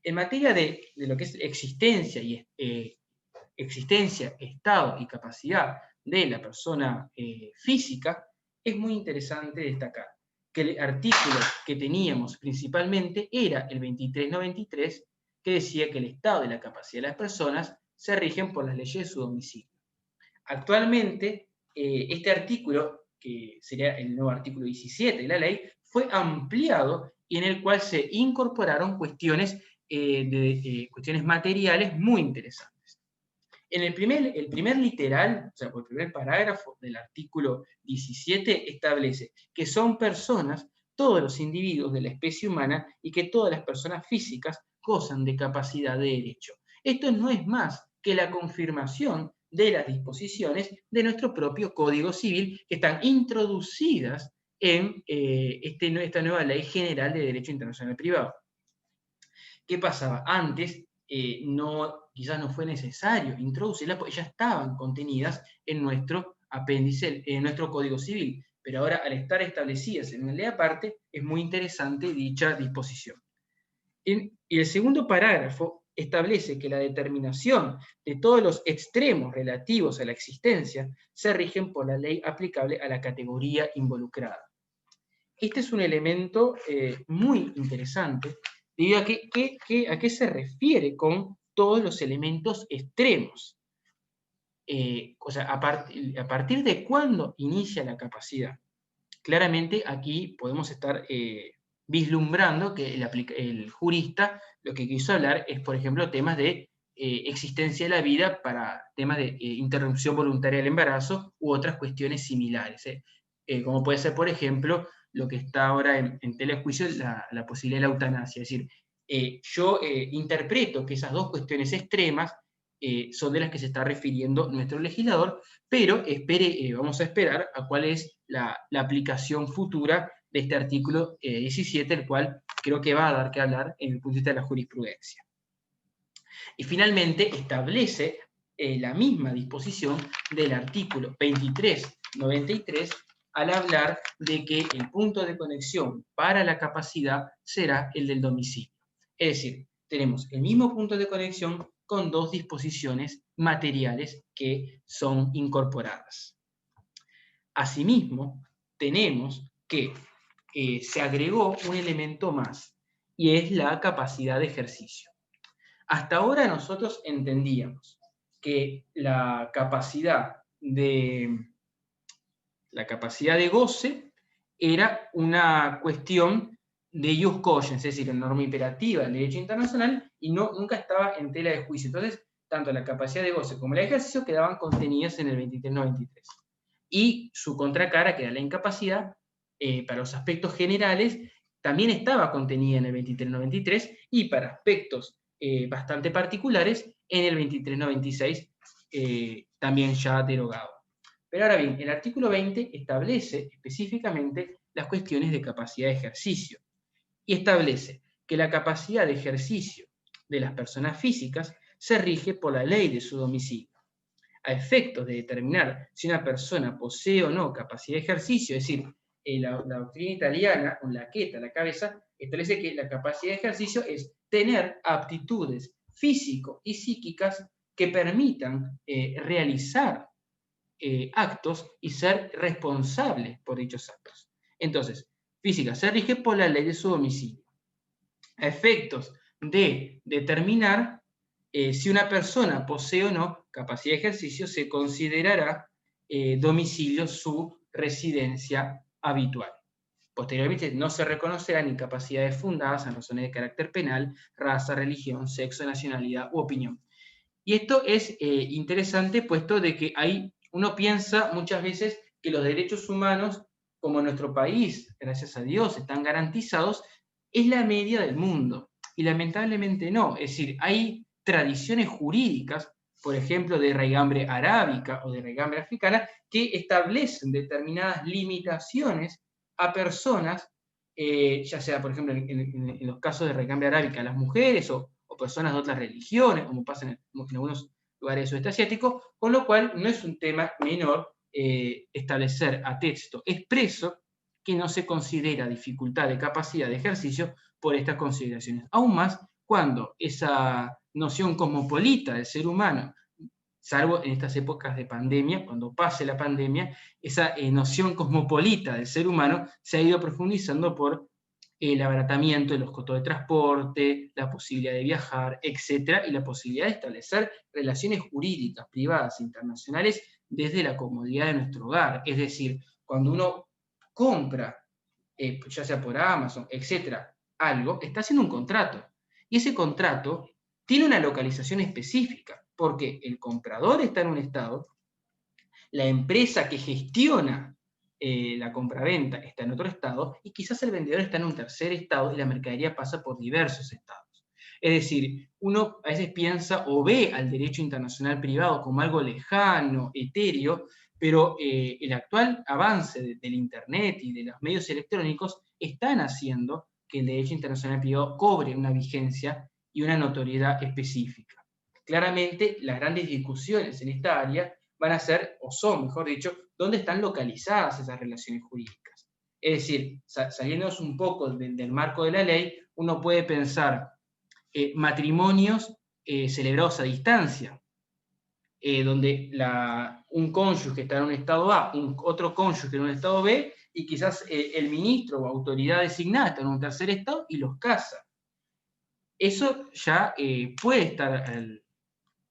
En materia de lo que es existencia, estado y capacidad de la persona física, es muy interesante destacar que el artículo que teníamos principalmente era el 2393, que decía que el estado y la capacidad de las personas se rigen por las leyes de su domicilio. Actualmente, este artículo, que sería el nuevo artículo 17 de la ley, fue ampliado y en el cual se incorporaron cuestiones materiales muy interesantes. En el primer literal, o sea, por el primer parágrafo del artículo 17, establece que son personas todos los individuos de la especie humana y que todas las personas físicas gozan de capacidad de derecho. Esto no es más que la confirmación de las disposiciones de nuestro propio Código Civil que están introducidas en esta nueva Ley General de Derecho Internacional Privado. ¿Qué pasaba? Antes quizás no fue necesario introducirlas porque ya estaban contenidas en nuestro apéndice, en nuestro Código Civil, pero ahora al estar establecidas en una ley aparte, es muy interesante dicha disposición. Y el segundo parágrafo establece que la determinación de todos los extremos relativos a la existencia se rigen por la ley aplicable a la categoría involucrada. Este es un elemento muy interesante, debido a qué se refiere con todos los elementos extremos. O sea, a partir de cuándo inicia la capacidad. Claramente aquí podemos estar vislumbrando que el jurista lo que quiso hablar es, por ejemplo, temas de existencia de la vida para temas de interrupción voluntaria del embarazo u otras cuestiones similares. Como puede ser, por ejemplo, lo que está ahora en tela de juicio, la posibilidad de la eutanasia. Es decir, yo interpreto que esas dos cuestiones extremas son de las que se está refiriendo nuestro legislador, pero vamos a esperar a cuál es la aplicación futura de este artículo 17, el cual creo que va a dar que hablar en el punto de vista de la jurisprudencia. Y finalmente establece la misma disposición del artículo 2393 al hablar de que el punto de conexión para la capacidad será el del domicilio. Es decir, tenemos el mismo punto de conexión con dos disposiciones materiales que son incorporadas. Asimismo, tenemos que se agregó un elemento más, y es la capacidad de ejercicio. Hasta ahora nosotros entendíamos que la capacidad de goce era una cuestión de ius cogens, es decir, en norma imperativa del derecho internacional, y nunca estaba en tela de juicio. Entonces, tanto la capacidad de goce como la de ejercicio quedaban contenidas en el 2393. Y su contracara, que era la incapacidad, para los aspectos generales, también estaba contenida en el 2393, y para aspectos bastante particulares, en el 2396, también ya derogado. Pero ahora bien, el artículo 20 establece específicamente las cuestiones de capacidad de ejercicio, y establece que la capacidad de ejercicio de las personas físicas se rige por la ley de su domicilio. A efectos de determinar si una persona posee o no capacidad de ejercicio, es decir, la doctrina italiana, con la queta a la cabeza, establece que la capacidad de ejercicio es tener aptitudes físico y psíquicas que permitan realizar actos y ser responsables por dichos actos. Entonces, física se rige por la ley de su domicilio. A efectos de determinar si una persona posee o no capacidad de ejercicio, se considerará domicilio su residencia habitual. Posteriormente no se reconocerán incapacidades fundadas en razones de carácter penal, raza, religión, sexo, nacionalidad u opinión. Y esto es interesante, puesto de que uno piensa muchas veces que los derechos humanos, como en nuestro país, gracias a Dios, están garantizados, es la media del mundo. Y lamentablemente no. Es decir, hay tradiciones jurídicas, por ejemplo, de raigambre arábica o de raigambre africana, que establecen determinadas limitaciones a personas, ya sea, por ejemplo, en los casos de raigambre arábica, a las mujeres o personas de otras religiones, como pasa en algunos lugares del sudeste asiático, con lo cual no es un tema menor establecer a texto expreso que no se considera dificultad de capacidad de ejercicio por estas consideraciones. Aún más cuando esa noción cosmopolita del ser humano, salvo en estas épocas de pandemia, cuando pase la pandemia, esa noción cosmopolita del ser humano se ha ido profundizando por el abaratamiento de los costos de transporte, la posibilidad de viajar, etc., y la posibilidad de establecer relaciones jurídicas, privadas, internacionales, desde la comodidad de nuestro hogar. Es decir, cuando uno compra, ya sea por Amazon, etc., algo, está haciendo un contrato. Y ese contrato tiene una localización específica, porque el comprador está en un estado, la empresa que gestiona la compraventa está en otro estado, y quizás el vendedor está en un tercer estado y la mercadería pasa por diversos estados. Es decir, uno a veces piensa o ve al derecho internacional privado como algo lejano, etéreo, pero el actual avance del Internet y de los medios electrónicos están haciendo que el derecho internacional privado cobre una vigencia y una notoriedad específica. Claramente, las grandes discusiones en esta área van a ser, o son, mejor dicho, dónde están localizadas esas relaciones jurídicas. Es decir, saliéndonos un poco del marco de la ley, uno puede pensar matrimonios celebrados a distancia, donde un cónyuge está en un estado A, otro cónyuge en un estado B, y quizás el ministro o autoridad designada está en un tercer estado y los casa. Eso ya puede estar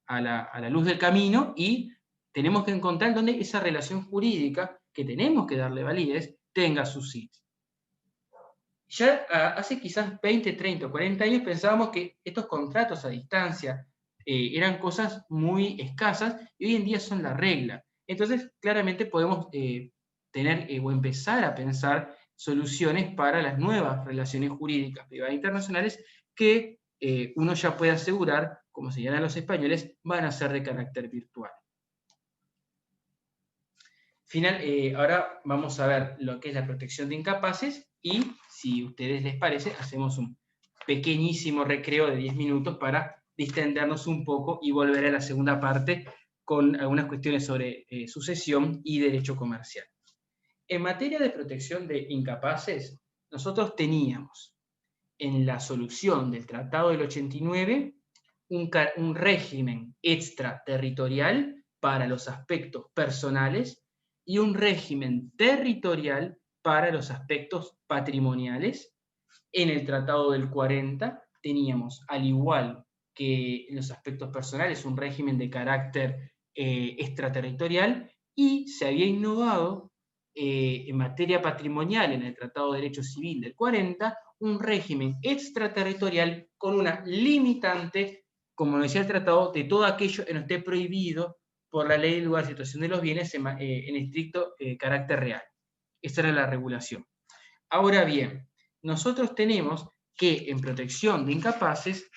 a la luz del camino y tenemos que encontrar dónde esa relación jurídica que tenemos que darle validez tenga su sitio. Ya hace quizás 20, 30 o 40 años pensábamos que estos contratos a distancia eran cosas muy escasas y hoy en día son la regla. Entonces, claramente podemos tener o empezar a pensar soluciones para las nuevas relaciones jurídicas privadas internacionales que uno ya puede asegurar, como señalan los españoles, van a ser de carácter virtual. Ahora vamos a ver lo que es la protección de incapaces y, si a ustedes les parece, hacemos un pequeñísimo recreo de 10 minutos para distendernos un poco y volver a la segunda parte con algunas cuestiones sobre sucesión y derecho comercial. En materia de protección de incapaces, nosotros teníamos en la solución del Tratado del 89 un régimen extraterritorial para los aspectos personales y un régimen territorial para los aspectos patrimoniales. En el Tratado del 40 teníamos, al igual que en los aspectos personales, un régimen de carácter extraterritorial, y se había innovado en materia patrimonial en el Tratado de Derecho Civil del 40, un régimen extraterritorial con una limitante, como decía el tratado, de todo aquello que no esté prohibido por la ley del lugar de situación de los bienes en estricto carácter real. Esa era la regulación. Ahora bien, nosotros tenemos que en protección de incapaces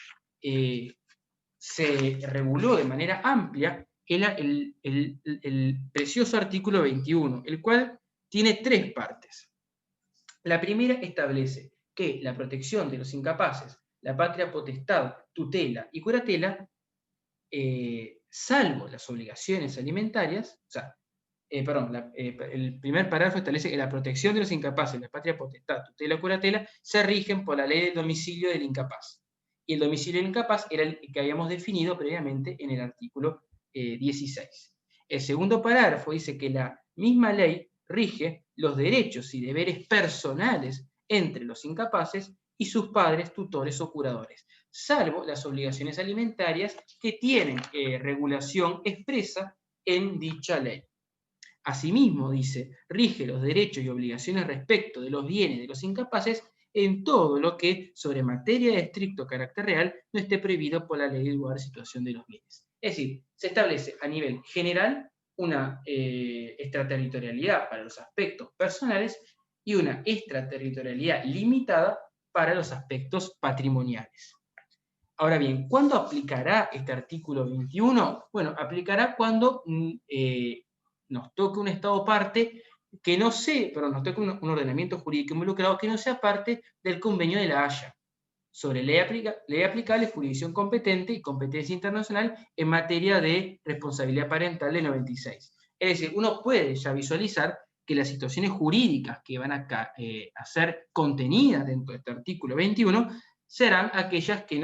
se reguló de manera amplia el precioso artículo 21, el cual tiene 3 partes. La primera establece que la protección de los incapaces, la patria potestad, tutela y curatela, salvo las obligaciones alimentarias, o sea, el primer párrafo establece que la protección de los incapaces, la patria potestad, tutela y curatela, se rigen por la ley del domicilio del incapaz. Y el domicilio del incapaz era el que habíamos definido previamente en el artículo 16. El segundo párrafo dice que la misma ley rige los derechos y deberes personales entre los incapaces y sus padres, tutores o curadores, salvo las obligaciones alimentarias que tienen regulación expresa en dicha ley. Asimismo, dice, rige los derechos y obligaciones respecto de los bienes de los incapaces en todo lo que, sobre materia de estricto carácter real, no esté prohibido por la ley del lugar de situación de los bienes. Es decir, se establece a nivel general una extraterritorialidad para los aspectos personales y una extraterritorialidad limitada para los aspectos patrimoniales. Ahora bien, ¿cuándo aplicará este artículo 21? Bueno, aplicará cuando nos toque un Estado parte que no sea, perdón, nos toque un ordenamiento jurídico involucrado que no sea parte del Convenio de la Haya sobre ley aplicable, jurisdicción competente y competencia internacional en materia de responsabilidad parental de 96. Es decir, uno puede ya visualizar que las situaciones jurídicas que van a ser contenidas dentro de este artículo 21 serán aquellas que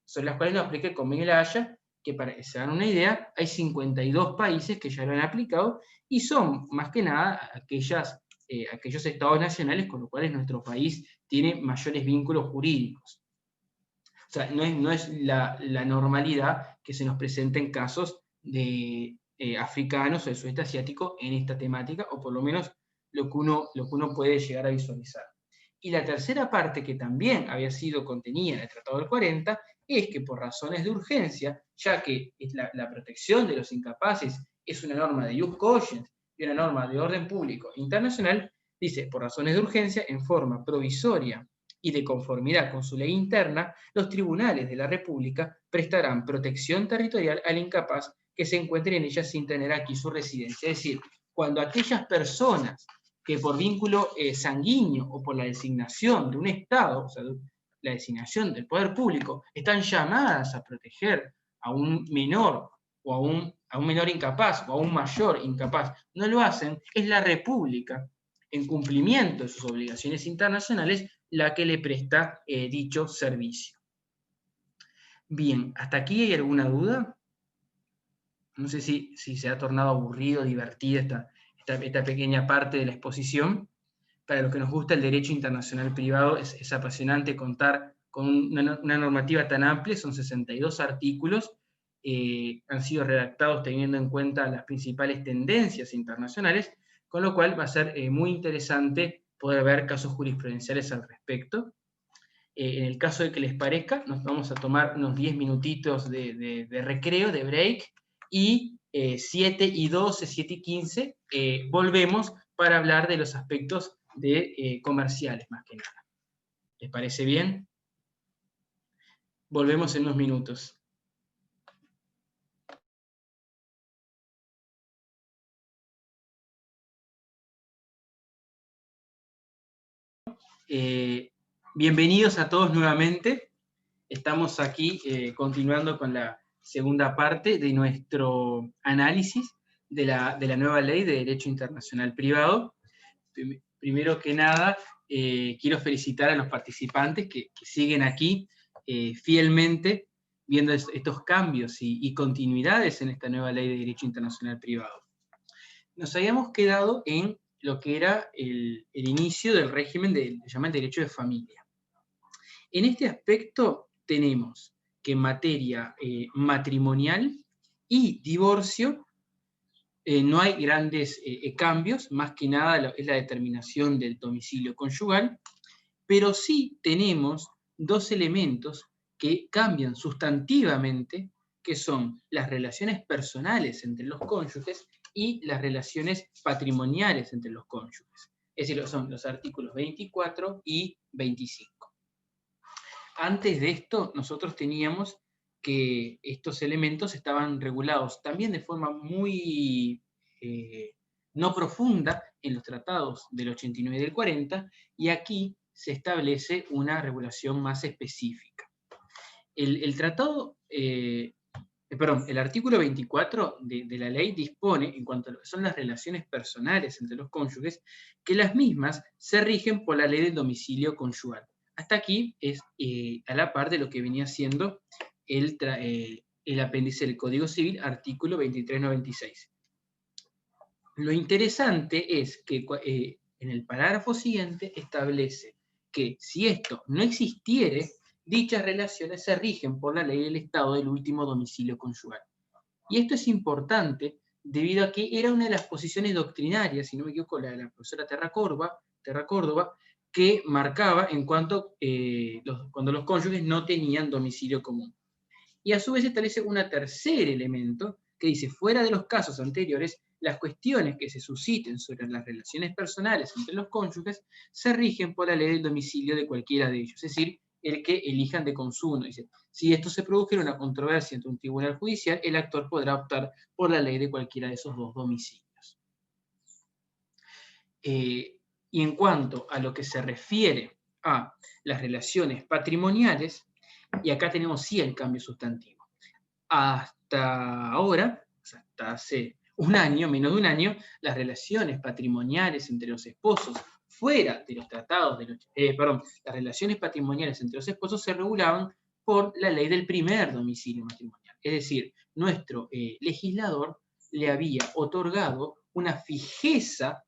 sobre las cuales nos aplica el Convenio de la Haya, que para que se hagan una idea, hay 52 países que ya lo han aplicado y son más que nada aquellos estados nacionales con los cuales nuestro país tiene mayores vínculos jurídicos. O sea, no es la normalidad que se nos presenta en casos de africanos o del sudeste asiático en esta temática, o por lo menos lo que uno puede llegar a visualizar. Y la tercera parte, que también había sido contenida en el Tratado del 40, es que por razones de urgencia, ya que la protección de los incapaces es una norma de ius cogens y una norma de orden público internacional, dice, por razones de urgencia, en forma provisoria y de conformidad con su ley interna, los tribunales de la República prestarán protección territorial al incapaz que se encuentre en ella sin tener aquí su residencia. Es decir, cuando aquellas personas que por vínculo sanguíneo o por la designación de un Estado, o sea, la designación del poder público, están llamadas a proteger a un menor o a un menor incapaz o a un mayor incapaz, no lo hacen, es la República, en cumplimiento de sus obligaciones internacionales, la que le presta dicho servicio. Bien, ¿hasta aquí hay alguna duda? No sé si se ha tornado aburrido, divertida esta pequeña parte de la exposición. Para los que nos gusta el derecho internacional privado, es apasionante contar con una normativa tan amplia, son 62 artículos, han sido redactados teniendo en cuenta las principales tendencias internacionales, con lo cual va a ser muy interesante poder ver casos jurisprudenciales al respecto. En el caso de que les parezca, nos vamos a tomar unos 10 minutitos de recreo, de break, y 7 y 12, 7 y 15, volvemos para hablar de los aspectos comerciales, más que nada. ¿Les parece bien? Volvemos en unos minutos. Bienvenidos a todos nuevamente. Estamos aquí continuando con la segunda parte de nuestro análisis de la nueva ley de Derecho Internacional Privado. Primero que nada, quiero felicitar a los participantes que siguen aquí fielmente viendo estos cambios y continuidades en esta nueva ley de Derecho Internacional Privado. Nos habíamos quedado en lo que era el inicio del régimen que se llama el derecho de familia. En este aspecto tenemos que en materia matrimonial y divorcio no hay grandes cambios, más que nada es la determinación del domicilio conyugal, pero sí tenemos dos elementos que cambian sustantivamente, que son las relaciones personales entre los cónyuges y las relaciones patrimoniales entre los cónyuges. Es decir, son los artículos 24 y 25. Antes de esto, nosotros teníamos que estos elementos estaban regulados también de forma muy no profunda en los tratados del 89 y del 40, y aquí se establece una regulación más específica. El artículo 24 de la ley dispone, en cuanto a lo que son las relaciones personales entre los cónyuges, que las mismas se rigen por la ley del domicilio conyugal. Hasta aquí es a la par de lo que venía siendo el apéndice del Código Civil, artículo 2396. Lo interesante es que en el parágrafo siguiente establece que si esto no existiere, dichas relaciones se rigen por la ley del Estado del último domicilio conyugal. Y esto es importante debido a que era una de las posiciones doctrinarias, si no me equivoco, la de la profesora Terra Córdoba, que marcaba en cuanto cuando los cónyuges no tenían domicilio común. Y a su vez establece un tercer elemento que dice, fuera de los casos anteriores, las cuestiones que se susciten sobre las relaciones personales entre los cónyuges se rigen por la ley del domicilio de cualquiera de ellos, es decir, el que elijan de consumo. Dice, si esto se produjera una controversia entre un tribunal judicial, el actor podrá optar por la ley de cualquiera de esos dos domicilios. Y en cuanto a lo que se refiere a las relaciones patrimoniales, y acá tenemos sí el cambio sustantivo. Hasta ahora, hasta hace un año, menos de un año, las relaciones patrimoniales entre los esposos fuera de los tratados, las relaciones patrimoniales entre los esposos se regulaban por la ley del primer domicilio matrimonial. Es decir, nuestro legislador le había otorgado una fijeza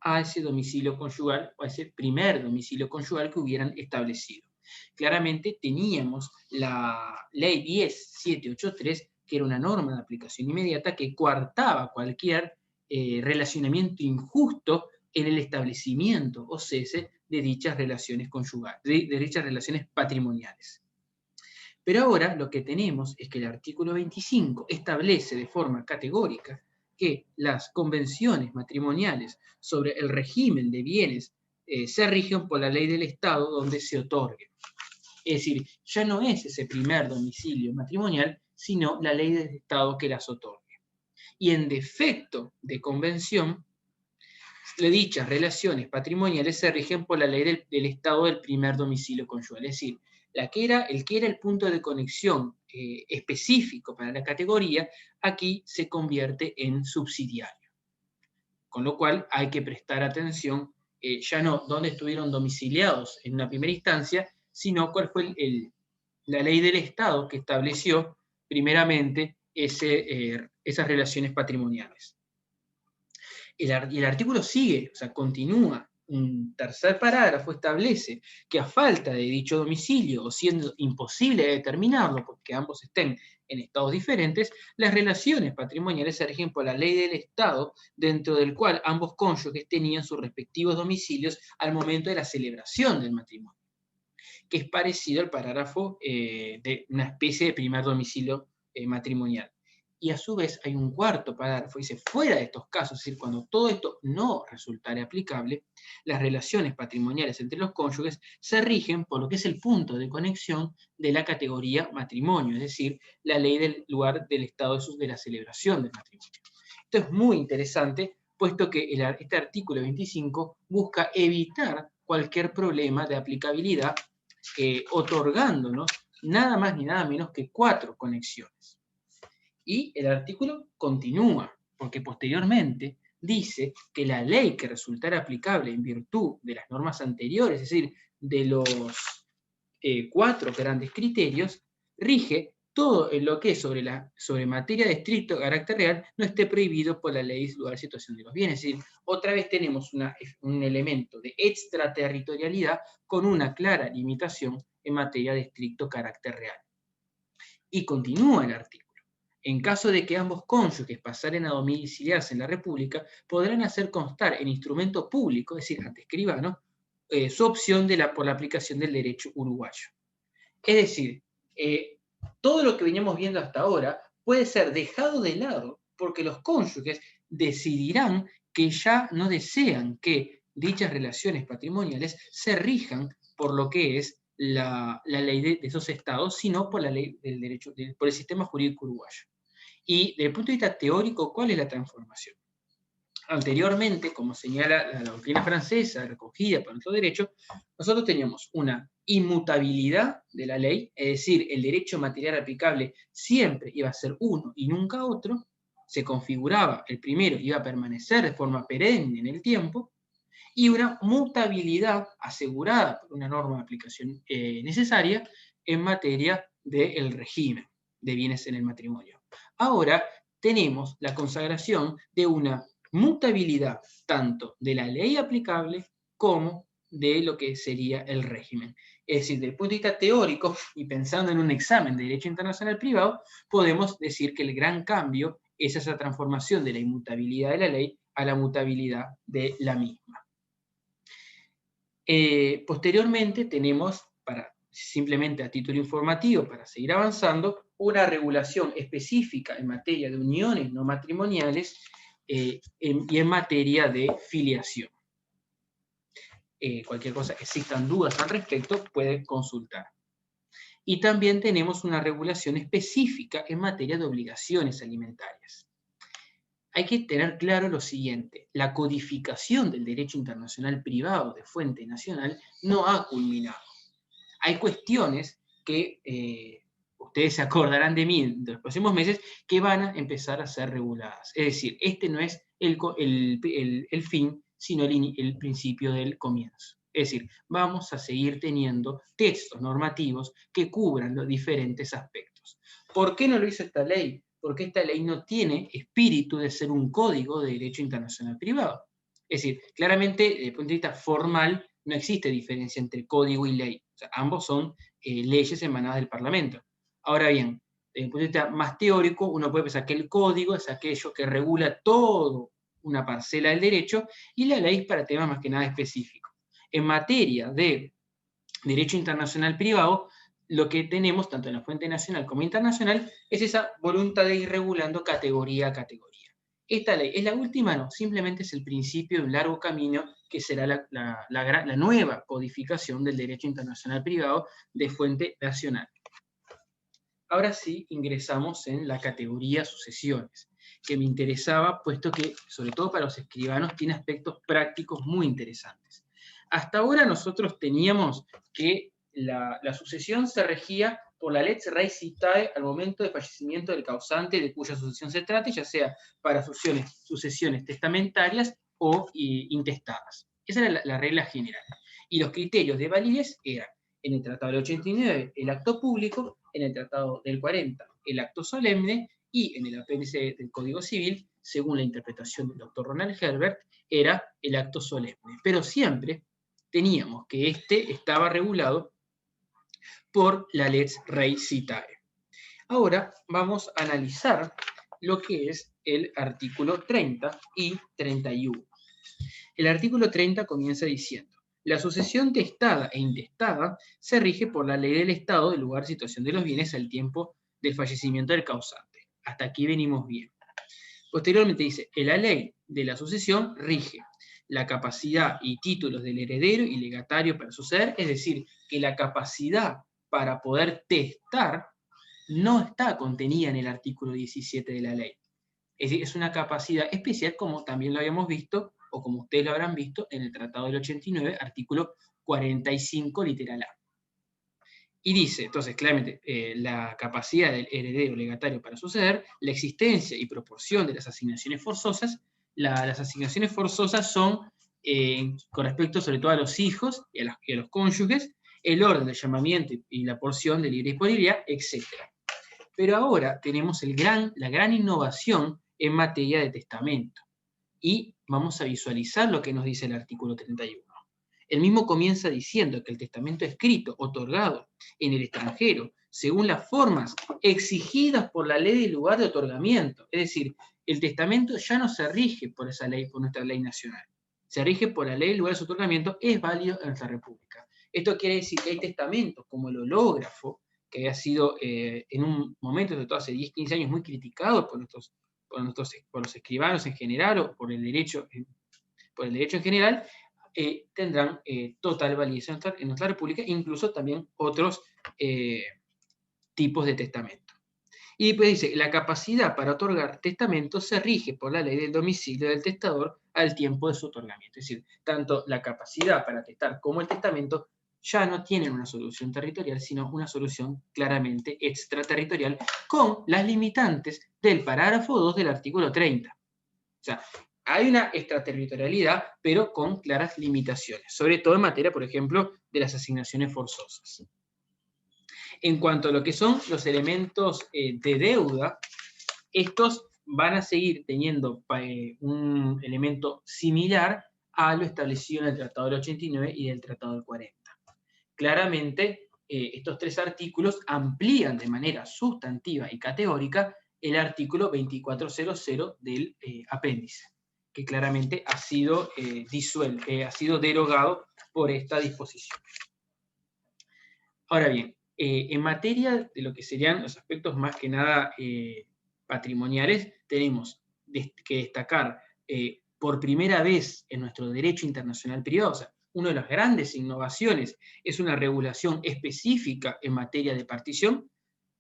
a ese domicilio conyugal, o a ese primer domicilio conyugal que hubieran establecido. Claramente teníamos la ley 10783, que era una norma de aplicación inmediata que coartaba cualquier relacionamiento injusto en el establecimiento o cese de dichas relaciones conyugales, de dichas relaciones patrimoniales. Pero ahora lo que tenemos es que el artículo 25 establece de forma categórica que las convenciones matrimoniales sobre el régimen de bienes se rigen por la ley del Estado donde se otorguen. Es decir, ya no es ese primer domicilio matrimonial, sino la ley del Estado que las otorgue. Y en defecto de convención, dichas relaciones patrimoniales se rigen por la ley del Estado del primer domicilio conyugal. Es decir, el que era el punto de conexión específico para la categoría, aquí se convierte en subsidiario. Con lo cual hay que prestar atención, ya no dónde estuvieron domiciliados en una primera instancia, sino cuál fue la ley del Estado que estableció primeramente esas relaciones patrimoniales. Y el artículo sigue, o sea, continúa. Un tercer parágrafo establece que a falta de dicho domicilio, o siendo imposible determinarlo porque ambos estén en estados diferentes, las relaciones patrimoniales se rigen por la ley del Estado, dentro del cual ambos cónyuges tenían sus respectivos domicilios al momento de la celebración del matrimonio, que es parecido al parágrafo de una especie de primer domicilio matrimonial. Y a su vez hay un cuarto parágrafo, dice, fuera de estos casos, es decir, cuando todo esto no resultare aplicable, las relaciones patrimoniales entre los cónyuges se rigen por lo que es el punto de conexión de la categoría matrimonio, es decir, la ley del lugar del estado de la celebración del matrimonio. Esto es muy interesante, puesto que este artículo 25 busca evitar cualquier problema de aplicabilidad, otorgándonos nada más ni nada menos que 4 conexiones. Y el artículo continúa, porque posteriormente dice que la ley que resultara aplicable en virtud de las normas anteriores, es decir, de los 4 grandes criterios, rige todo lo que es sobre materia de estricto carácter real no esté prohibido por la ley de lugar y situación de los bienes. Es decir, otra vez tenemos un elemento de extraterritorialidad con una clara limitación en materia de estricto carácter real. Y continúa el artículo. En caso de que ambos cónyuges pasaren a domiciliarse en la República, podrán hacer constar en instrumento público, es decir, ante escribano, su opción por la aplicación del derecho uruguayo. Es decir, todo lo que veníamos viendo hasta ahora puede ser dejado de lado porque los cónyuges decidirán que ya no desean que dichas relaciones patrimoniales se rijan por lo que es la ley de esos estados, sino por la ley del derecho, por el sistema jurídico uruguayo. Y desde el punto de vista teórico, ¿cuál es la transformación? Anteriormente, como señala la doctrina francesa recogida por nuestro derecho, nosotros teníamos una inmutabilidad de la ley, es decir, el derecho material aplicable siempre iba a ser uno y nunca otro, se configuraba el primero, iba a permanecer de forma perenne en el tiempo, y una mutabilidad asegurada por una norma de aplicación necesaria en materia del régimen de bienes en el matrimonio. Ahora tenemos la consagración de una mutabilidad tanto de la ley aplicable como de lo que sería el régimen. Es decir, desde el punto de vista teórico, y pensando en un examen de Derecho Internacional Privado, podemos decir que el gran cambio es esa transformación de la inmutabilidad de la ley a la mutabilidad de la misma. Posteriormente tenemos, simplemente a título informativo, para seguir avanzando, una regulación específica en materia de uniones no matrimoniales y en materia de filiación. Cualquier cosa que existan dudas al respecto, pueden consultar. Y también tenemos una regulación específica en materia de obligaciones alimentarias. Hay que tener claro lo siguiente: la codificación del derecho internacional privado de fuente nacional no ha culminado. Hay cuestiones que ustedes se acordarán de mí en los próximos meses que van a empezar a ser reguladas. Es decir, este no es el fin, sino el principio del comienzo. Es decir, vamos a seguir teniendo textos normativos que cubran los diferentes aspectos. ¿Por qué no lo hizo esta ley? Porque esta ley no tiene espíritu de ser un código de derecho internacional privado. Es decir, claramente, desde el punto de vista formal, no existe diferencia entre código y ley. O sea, ambos son leyes emanadas del Parlamento. Ahora bien, desde el punto de vista más teórico, uno puede pensar que el código es aquello que regula todo una parcela del derecho, y la ley para temas más que nada específicos. En materia de derecho internacional privado, lo que tenemos, tanto en la fuente nacional como internacional, es esa voluntad de ir regulando categoría a categoría. esta ley es la última, no, simplemente es el principio de un largo camino que será la nueva codificación del derecho internacional privado de fuente nacional. Ahora sí ingresamos en la categoría sucesiones, que me interesaba, puesto que, sobre todo para los escribanos, tiene aspectos prácticos muy interesantes. Hasta ahora nosotros teníamos que la sucesión se regía por la lex res citae al momento de fallecimiento del causante de cuya sucesión se trate, ya sea para sucesiones testamentarias o intestadas. Esa era la regla general. Y los criterios de validez eran, en el Tratado del 89, el acto público, en el Tratado del 40, el acto solemne, y en el apéndice del Código Civil, según la interpretación del doctor Ronald Herbert, era el acto solemne. Pero siempre teníamos que este estaba regulado por la lex res citae. Ahora vamos a analizar lo que es el artículo 30 y 31. El artículo 30 comienza diciendo: la sucesión testada e intestada se rige por la ley del Estado del lugar, situación de los bienes al tiempo del fallecimiento del causante. Hasta aquí venimos bien. Posteriormente dice, la ley de la sucesión rige la capacidad y títulos del heredero y legatario para suceder, es decir, que la capacidad para poder testar no está contenida en el artículo 17 de la ley. Es decir, es una capacidad especial, como también lo habíamos visto, o como ustedes lo habrán visto, en el Tratado del 89, artículo 45, literal A. Y dice, entonces, claramente, la capacidad del heredero legatario para suceder, la existencia y proporción de las asignaciones forzosas. Las asignaciones forzosas son, con respecto sobre todo a los hijos y a los cónyuges, el orden de llamamiento y la porción de libre disponibilidad, etc. Pero ahora tenemos la gran innovación en materia de testamento. Y vamos a visualizar lo que nos dice el artículo 31. El mismo comienza diciendo que el testamento escrito, otorgado en el extranjero, según las formas exigidas por la ley del lugar de otorgamiento. Es decir, el testamento ya no se rige por esa ley, por nuestra ley nacional. Se rige por la ley del lugar de su otorgamiento, es válido en nuestra república. Esto quiere decir que hay testamentos como el hológrafo, que había sido en un momento, sobre todo hace 10, 15 años, muy criticado por los escribanos en general, o por el derecho en general, tendrán total validez en nuestra república, incluso también otros tipos de testamento. Y después dice, la capacidad para otorgar testamentos se rige por la ley del domicilio del testador al tiempo de su otorgamiento. Es decir, tanto la capacidad para testar como el testamento ya no tienen una solución territorial, sino una solución claramente extraterritorial, con las limitantes del parágrafo 2 del artículo 30. O sea, hay una extraterritorialidad, pero con claras limitaciones, sobre todo en materia, por ejemplo, de las asignaciones forzosas. En cuanto a lo que son los elementos de deuda, estos van a seguir teniendo un elemento similar a lo establecido en el Tratado del 89 y del Tratado del 40. Claramente, estos tres artículos amplían de manera sustantiva y categórica el artículo 2400 del apéndice, que claramente ha sido ha sido derogado por esta disposición. Ahora bien, en materia de lo que serían los aspectos más que nada patrimoniales, tenemos que destacar por primera vez en nuestro derecho internacional privado, o sea, una de las grandes innovaciones es una regulación específica en materia de partición.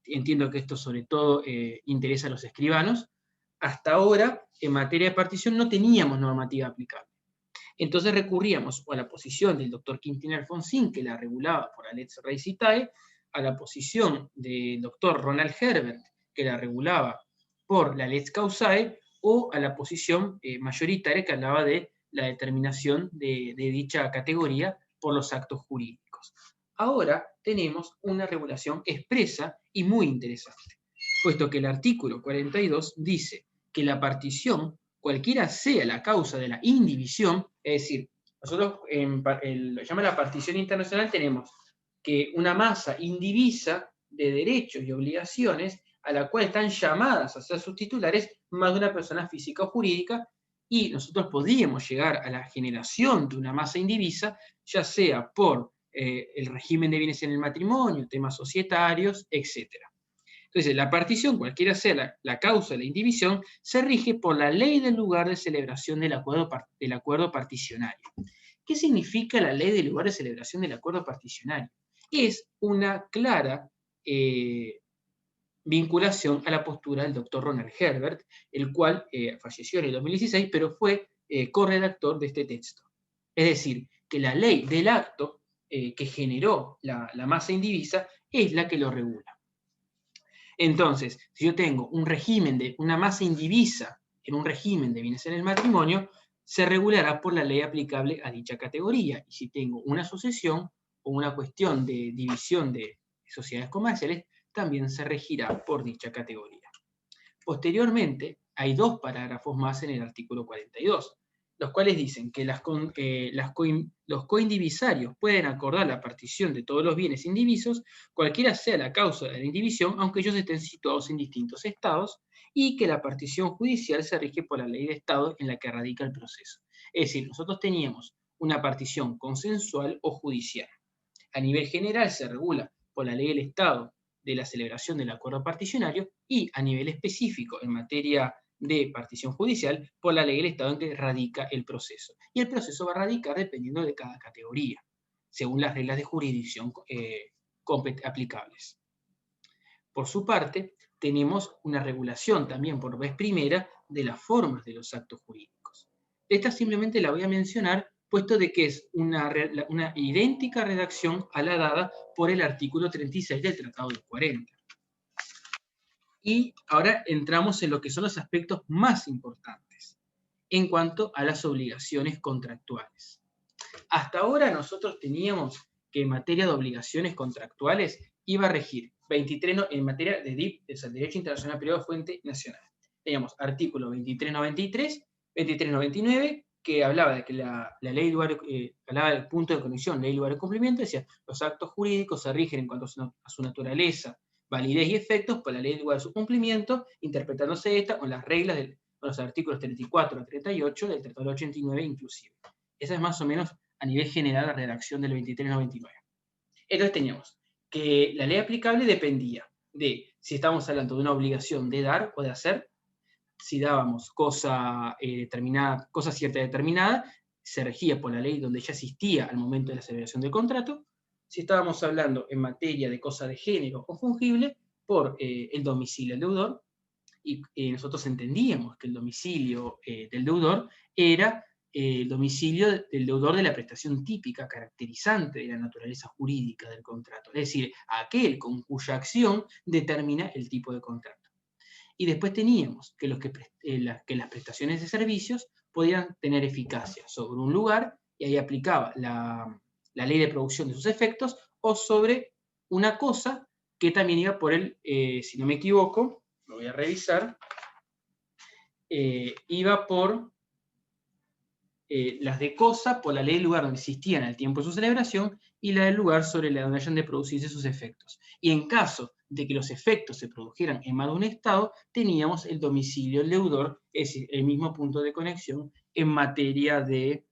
Entiendo que esto sobre todo interesa a los escribanos. Hasta ahora, en materia de partición, no teníamos normativa aplicable. Entonces recurríamos a la posición del doctor Quintín Alfonsín, que la regulaba por la lex res citae, a la posición del doctor Ronald Herbert, que la regulaba por la lex causae, o a la posición mayoritaria que hablaba de la determinación de dicha categoría por los actos jurídicos. Ahora tenemos una regulación expresa y muy interesante, puesto que el artículo 42 dice que la partición, cualquiera sea la causa de la indivisión, es decir, nosotros lo llama la partición internacional, tenemos que una masa indivisa de derechos y obligaciones a la cual están llamadas a ser sus titulares más de una persona física o jurídica, y nosotros podríamos llegar a la generación de una masa indivisa, ya sea por el régimen de bienes en el matrimonio, temas societarios, etc. Entonces, la partición, cualquiera sea la causa de la indivisión, se rige por la ley del lugar de celebración del acuerdo particionario. ¿Qué significa la ley del lugar de celebración del acuerdo particionario? Es una clara vinculación a la postura del doctor Ronald Herbert, el cual falleció en el 2016, pero fue corredactor de este texto. Es decir, que la ley del acto que generó la masa indivisa es la que lo regula. Entonces, si yo tengo un régimen de una masa indivisa en un régimen de bienes en el matrimonio, se regulará por la ley aplicable a dicha categoría. Y si tengo una sucesión o una cuestión de división de sociedades comerciales, también se regirá por dicha categoría. Posteriormente, hay dos parágrafos más en el artículo 42, los cuales dicen que los coindivisarios pueden acordar la partición de todos los bienes indivisos, cualquiera sea la causa de la indivisión, aunque ellos estén situados en distintos estados, y que la partición judicial se rige por la ley de estado en la que radica el proceso. Es decir, nosotros teníamos una partición consensual o judicial. A nivel general se regula por la ley del estado de la celebración del acuerdo particionario y a nivel específico en materia de partición judicial por la ley del Estado en que radica el proceso. Y el proceso va a radicar dependiendo de cada categoría, según las reglas de jurisdicción aplicables. Por su parte, tenemos una regulación también por vez primera de las formas de los actos jurídicos. Esta simplemente la voy a mencionar puesto de que es una idéntica redacción a la dada por el artículo 36 del Tratado de 40. Y ahora entramos en lo que son los aspectos más importantes en cuanto a las obligaciones contractuales. Hasta ahora nosotros teníamos que en materia de obligaciones contractuales iba a regir 23 en materia de DIP, es el Derecho Internacional Privado de Fuente Nacional. Teníamos artículo 2393, 2399, que hablaba de que la ley hablaba del punto de conexión, ley lugar de cumplimiento, decía, los actos jurídicos se rigen en cuanto a su naturaleza, validez y efectos por la ley de lugar de su cumplimiento, interpretándose esta con las reglas de los artículos 34 a 38 del Tratado 89 inclusive. Esa es más o menos a nivel general la redacción del 2399. Entonces teníamos que la ley aplicable dependía de si estábamos hablando de una obligación de dar o de hacer, si dábamos cosa cierta determinada, se regía por la ley donde ya existía al momento de la celebración del contrato. Si estábamos hablando en materia de cosa de género o fungible, por el domicilio del deudor, y nosotros entendíamos que el domicilio del deudor era el domicilio del deudor de la prestación típica caracterizante de la naturaleza jurídica del contrato, es decir, aquel con cuya acción determina el tipo de contrato. Y después teníamos que las prestaciones de servicios podían tener eficacia sobre un lugar, y ahí aplicaba la ley de producción de sus efectos, o sobre una cosa que también iba por si no me equivoco, lo voy a revisar, iba por las de cosa, por la ley del lugar donde existían al tiempo de su celebración, y la del lugar sobre la donde hayan de producirse sus efectos. Y en caso de que los efectos se produjeran en más de un estado, teníamos el domicilio del deudor, es decir, el mismo punto de conexión en materia de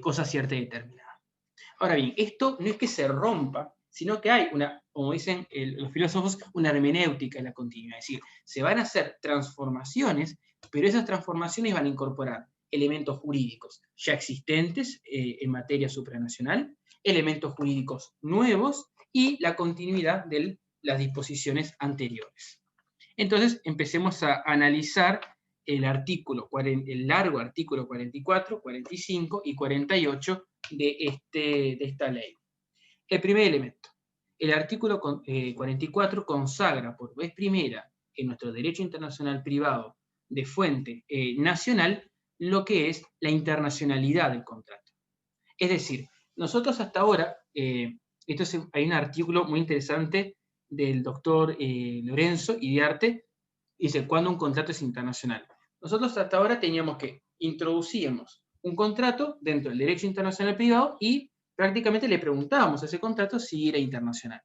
cosa cierta y determinada. Ahora bien, esto no es que se rompa, sino que hay como dicen los filósofos, una hermenéutica en la continuidad. Es decir, se van a hacer transformaciones, pero esas transformaciones van a incorporar elementos jurídicos ya existentes en materia supranacional, elementos jurídicos nuevos y la continuidad de las disposiciones anteriores. Entonces, empecemos a analizar el largo artículo 44, 45 y 48 de esta ley. El primer elemento. El artículo 44 consagra por vez primera en nuestro derecho internacional privado de fuente nacional lo que es la internacionalidad del contrato. Es decir, nosotros hasta ahora, hay un artículo muy interesante del doctor Lorenzo Iriarte, dice, ¿cuándo un contrato es internacional? Nosotros hasta ahora teníamos que introducíamos un contrato dentro del derecho internacional privado y prácticamente le preguntábamos a ese contrato si era internacional.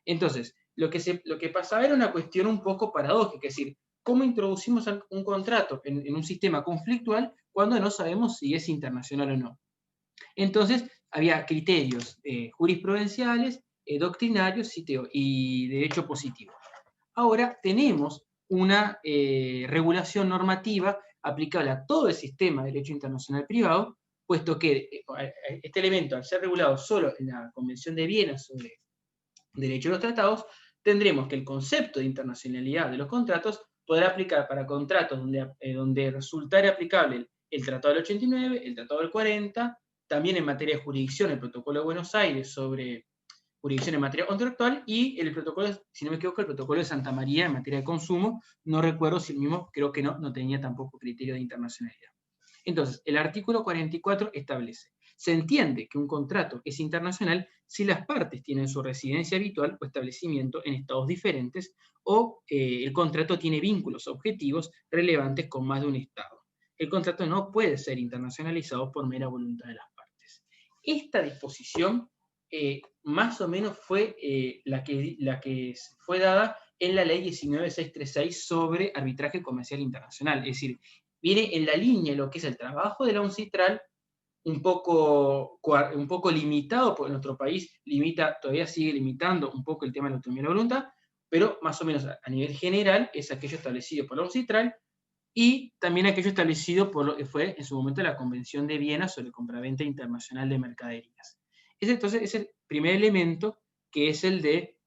Entonces, lo que pasaba era una cuestión un poco paradójica, es decir, ¿cómo introducimos un contrato en un sistema conflictual cuando no sabemos si es internacional o no? Entonces, había criterios jurisprudenciales doctrinario y derecho positivo. Ahora tenemos una regulación normativa aplicable a todo el sistema de derecho internacional privado, puesto que este elemento, al ser regulado solo en la Convención de Viena sobre Derecho de los Tratados, tendremos que el concepto de internacionalidad de los contratos podrá aplicar para contratos donde resultare aplicable el Tratado del 89, el Tratado del 40, también en materia de jurisdicción, el Protocolo de Buenos Aires sobre jurisdicción en materia contractual, y el protocolo, si no me equivoco, el Protocolo de Santa María en materia de consumo. No recuerdo si el mismo, creo que no tenía tampoco criterio de internacionalidad. Entonces, el artículo 44 establece: se entiende que un contrato es internacional si las partes tienen su residencia habitual o establecimiento en estados diferentes, o el contrato tiene vínculos objetivos relevantes con más de un estado. El contrato no puede ser internacionalizado por mera voluntad de las partes. Esta disposición más o menos fue la que fue dada en la ley 19636 sobre arbitraje comercial internacional. Es decir, viene en la línea de lo que es el trabajo de la UNCITRAL, un poco limitado, porque nuestro país todavía sigue limitando un poco el tema de la autonomía de la voluntad, pero más o menos a nivel general es aquello establecido por la UNCITRAL, y también aquello establecido por lo que fue en su momento la Convención de Viena sobre compraventa internacional de mercaderías. Entonces es el primer elemento, que es el de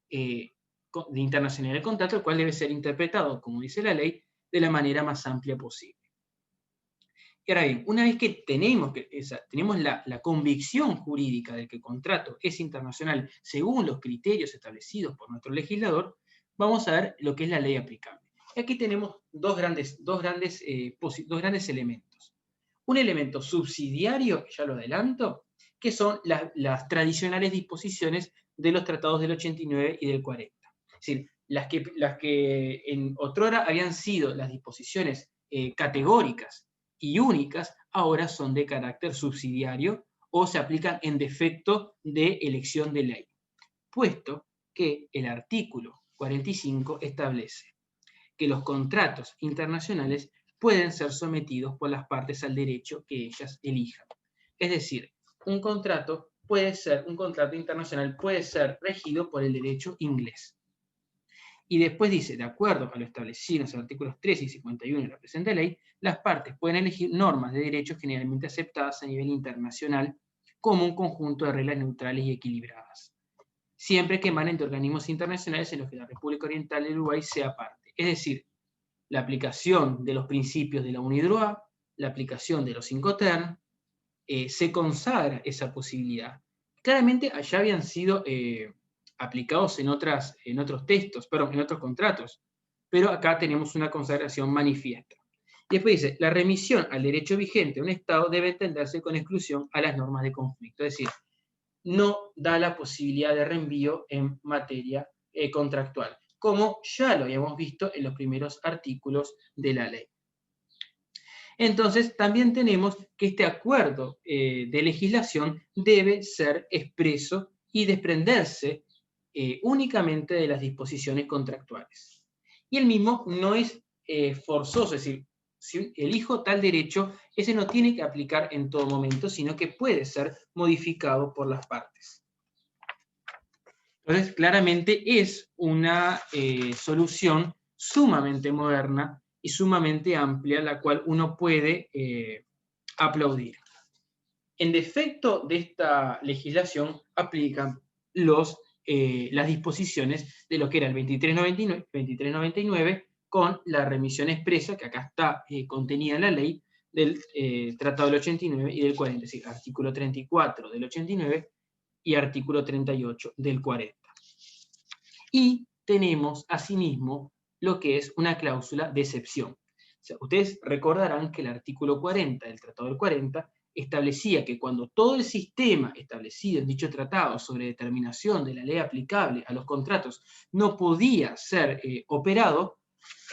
internacionalidad del contrato, el cual debe ser interpretado, como dice la ley, de la manera más amplia posible. Y ahora bien, una vez que tenemos la convicción jurídica de que el contrato es internacional según los criterios establecidos por nuestro legislador, vamos a ver lo que es la ley aplicable. Y aquí tenemos dos grandes elementos. Un elemento subsidiario, ya lo adelanto, que son las tradicionales disposiciones de los tratados del 89 y del 40. Es decir, las que en otrora habían sido las disposiciones categóricas y únicas, ahora son de carácter subsidiario o se aplican en defecto de elección de ley, puesto que el artículo 45 establece que los contratos internacionales pueden ser sometidos por las partes al derecho que ellas elijan. Es decir, un contrato internacional puede ser regido por el derecho inglés. Y después dice: de acuerdo a lo establecido en los artículos 13 y 51 de la presente ley, las partes pueden elegir normas de derechos generalmente aceptadas a nivel internacional como un conjunto de reglas neutrales y equilibradas, siempre que emanen de organismos internacionales en los que la República Oriental del Uruguay sea parte. Es decir, la aplicación de los principios de la UNIDROIT, la aplicación de los Incoterm, se consagra esa posibilidad. Claramente allá habían sido aplicados en otros contratos, pero acá tenemos una consagración manifiesta. Y después dice: la remisión al derecho vigente de un Estado debe entenderse con exclusión a las normas de conflicto. Es decir, no da la posibilidad de reenvío en materia contractual, como ya lo habíamos visto en los primeros artículos de la ley. Entonces, también tenemos que este acuerdo de legislación debe ser expreso y desprenderse únicamente de las disposiciones contractuales. Y el mismo no es forzoso, es decir, si elijo tal derecho, ese no tiene que aplicar en todo momento, sino que puede ser modificado por las partes. Entonces, claramente es una solución sumamente moderna y sumamente amplia, la cual uno puede aplaudir. En defecto de esta legislación, aplican las disposiciones de lo que era el 2399 con la remisión expresa, que acá está contenida en la ley, del Tratado del 89 y del 40, es decir, artículo 34 del 89 y artículo 38 del 40. Y tenemos, asimismo, lo que es una cláusula de excepción. O sea, ustedes recordarán que el artículo 40 del Tratado del 40 establecía que cuando todo el sistema establecido en dicho tratado sobre determinación de la ley aplicable a los contratos no podía ser operado,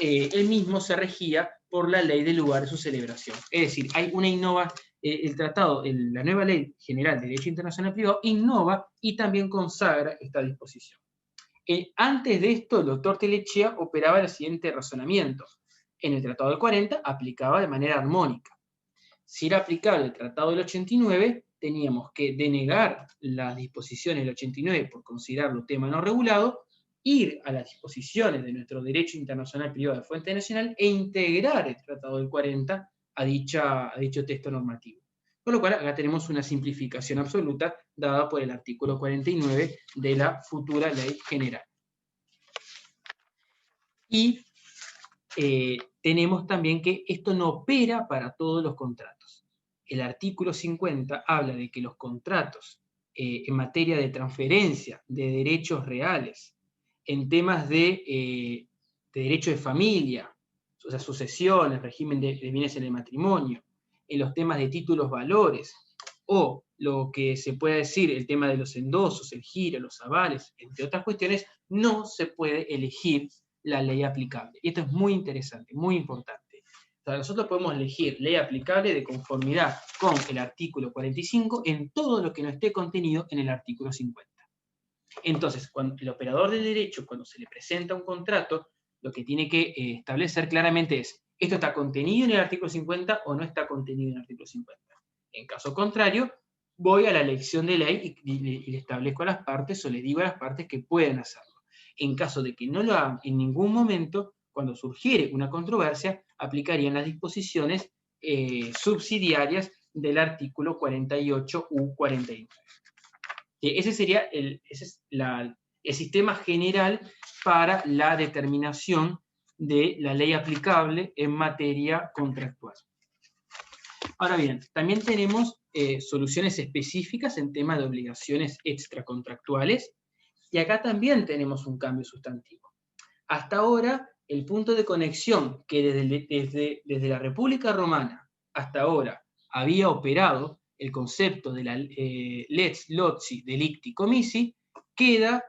el mismo se regía por la ley del lugar de su celebración. Es decir, hay el tratado, la nueva Ley General de Derecho Internacional Privado innova y también consagra esta disposición. Antes de esto, el doctor Telechea operaba el siguiente razonamiento: en el Tratado del 40 aplicaba de manera armónica. Si era aplicable el Tratado del 89, teníamos que denegar las disposiciones del 89 por considerarlo tema no regulado, ir a las disposiciones de nuestro derecho internacional privado de fuente nacional e integrar el Tratado del 40 a dicho texto normativo. Con lo cual, acá tenemos una simplificación absoluta dada por el artículo 49 de la futura ley general. Y tenemos también que esto no opera para todos los contratos. El artículo 50 habla de que los contratos en materia de transferencia de derechos reales, en temas de derecho de familia, o sea, sucesiones, régimen de bienes en el matrimonio, en los temas de títulos valores, o lo que se puede decir, el tema de los endosos, el giro, los avales, entre otras cuestiones, no se puede elegir la ley aplicable. Y esto es muy interesante, muy importante. O sea, nosotros podemos elegir ley aplicable de conformidad con el artículo 45 en todo lo que no esté contenido en el artículo 50. Entonces, cuando el operador de derecho, cuando se le presenta un contrato, lo que tiene que establecer claramente es, ¿esto está contenido en el artículo 50 o no está contenido en el artículo 50? En caso contrario, voy a la elección de ley y le establezco a las partes o le digo a las partes que pueden hacerlo. En caso de que no lo hagan en ningún momento, cuando surgiere una controversia, aplicarían las disposiciones subsidiarias del artículo 48 u 49. Ese sería el sistema general para la determinación de la ley aplicable en materia contractual. Ahora bien, también tenemos soluciones específicas en temas de obligaciones extracontractuales, y acá también tenemos un cambio sustantivo. Hasta ahora, el punto de conexión que desde la República Romana hasta ahora había operado el concepto de la lex loci delicti comissi queda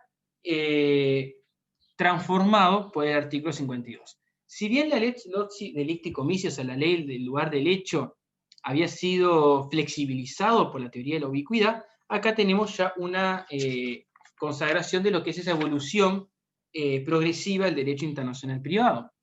transformado por el artículo 52. Si bien la lex loci delicti comissi, o sea, la ley del lugar del hecho, había sido flexibilizado por la teoría de la ubicuidad, acá tenemos ya una consagración de lo que es esa evolución progresiva del derecho internacional privado,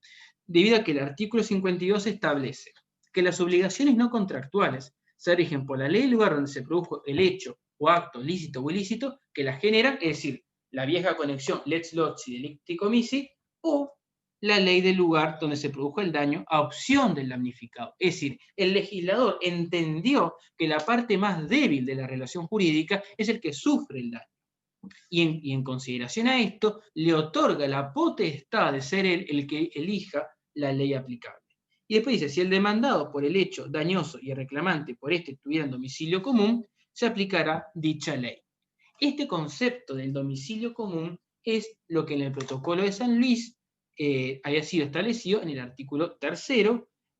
debido a que el artículo 52 establece que las obligaciones no contractuales se rigen por la ley del lugar donde se produjo el hecho o acto lícito o ilícito que la generan, es decir, la vieja conexión lex loci delicti comissi, o la ley del lugar donde se produjo el daño a opción del damnificado. Es decir, el legislador entendió que la parte más débil de la relación jurídica es el que sufre el daño. Y en consideración a esto, le otorga la potestad de ser él el que elija la ley aplicable. Y después dice, si el demandado por el hecho dañoso y el reclamante por este estuviera en domicilio común, se aplicará dicha ley. Este concepto del domicilio común es lo que en el protocolo de San Luis había sido establecido en el artículo 3,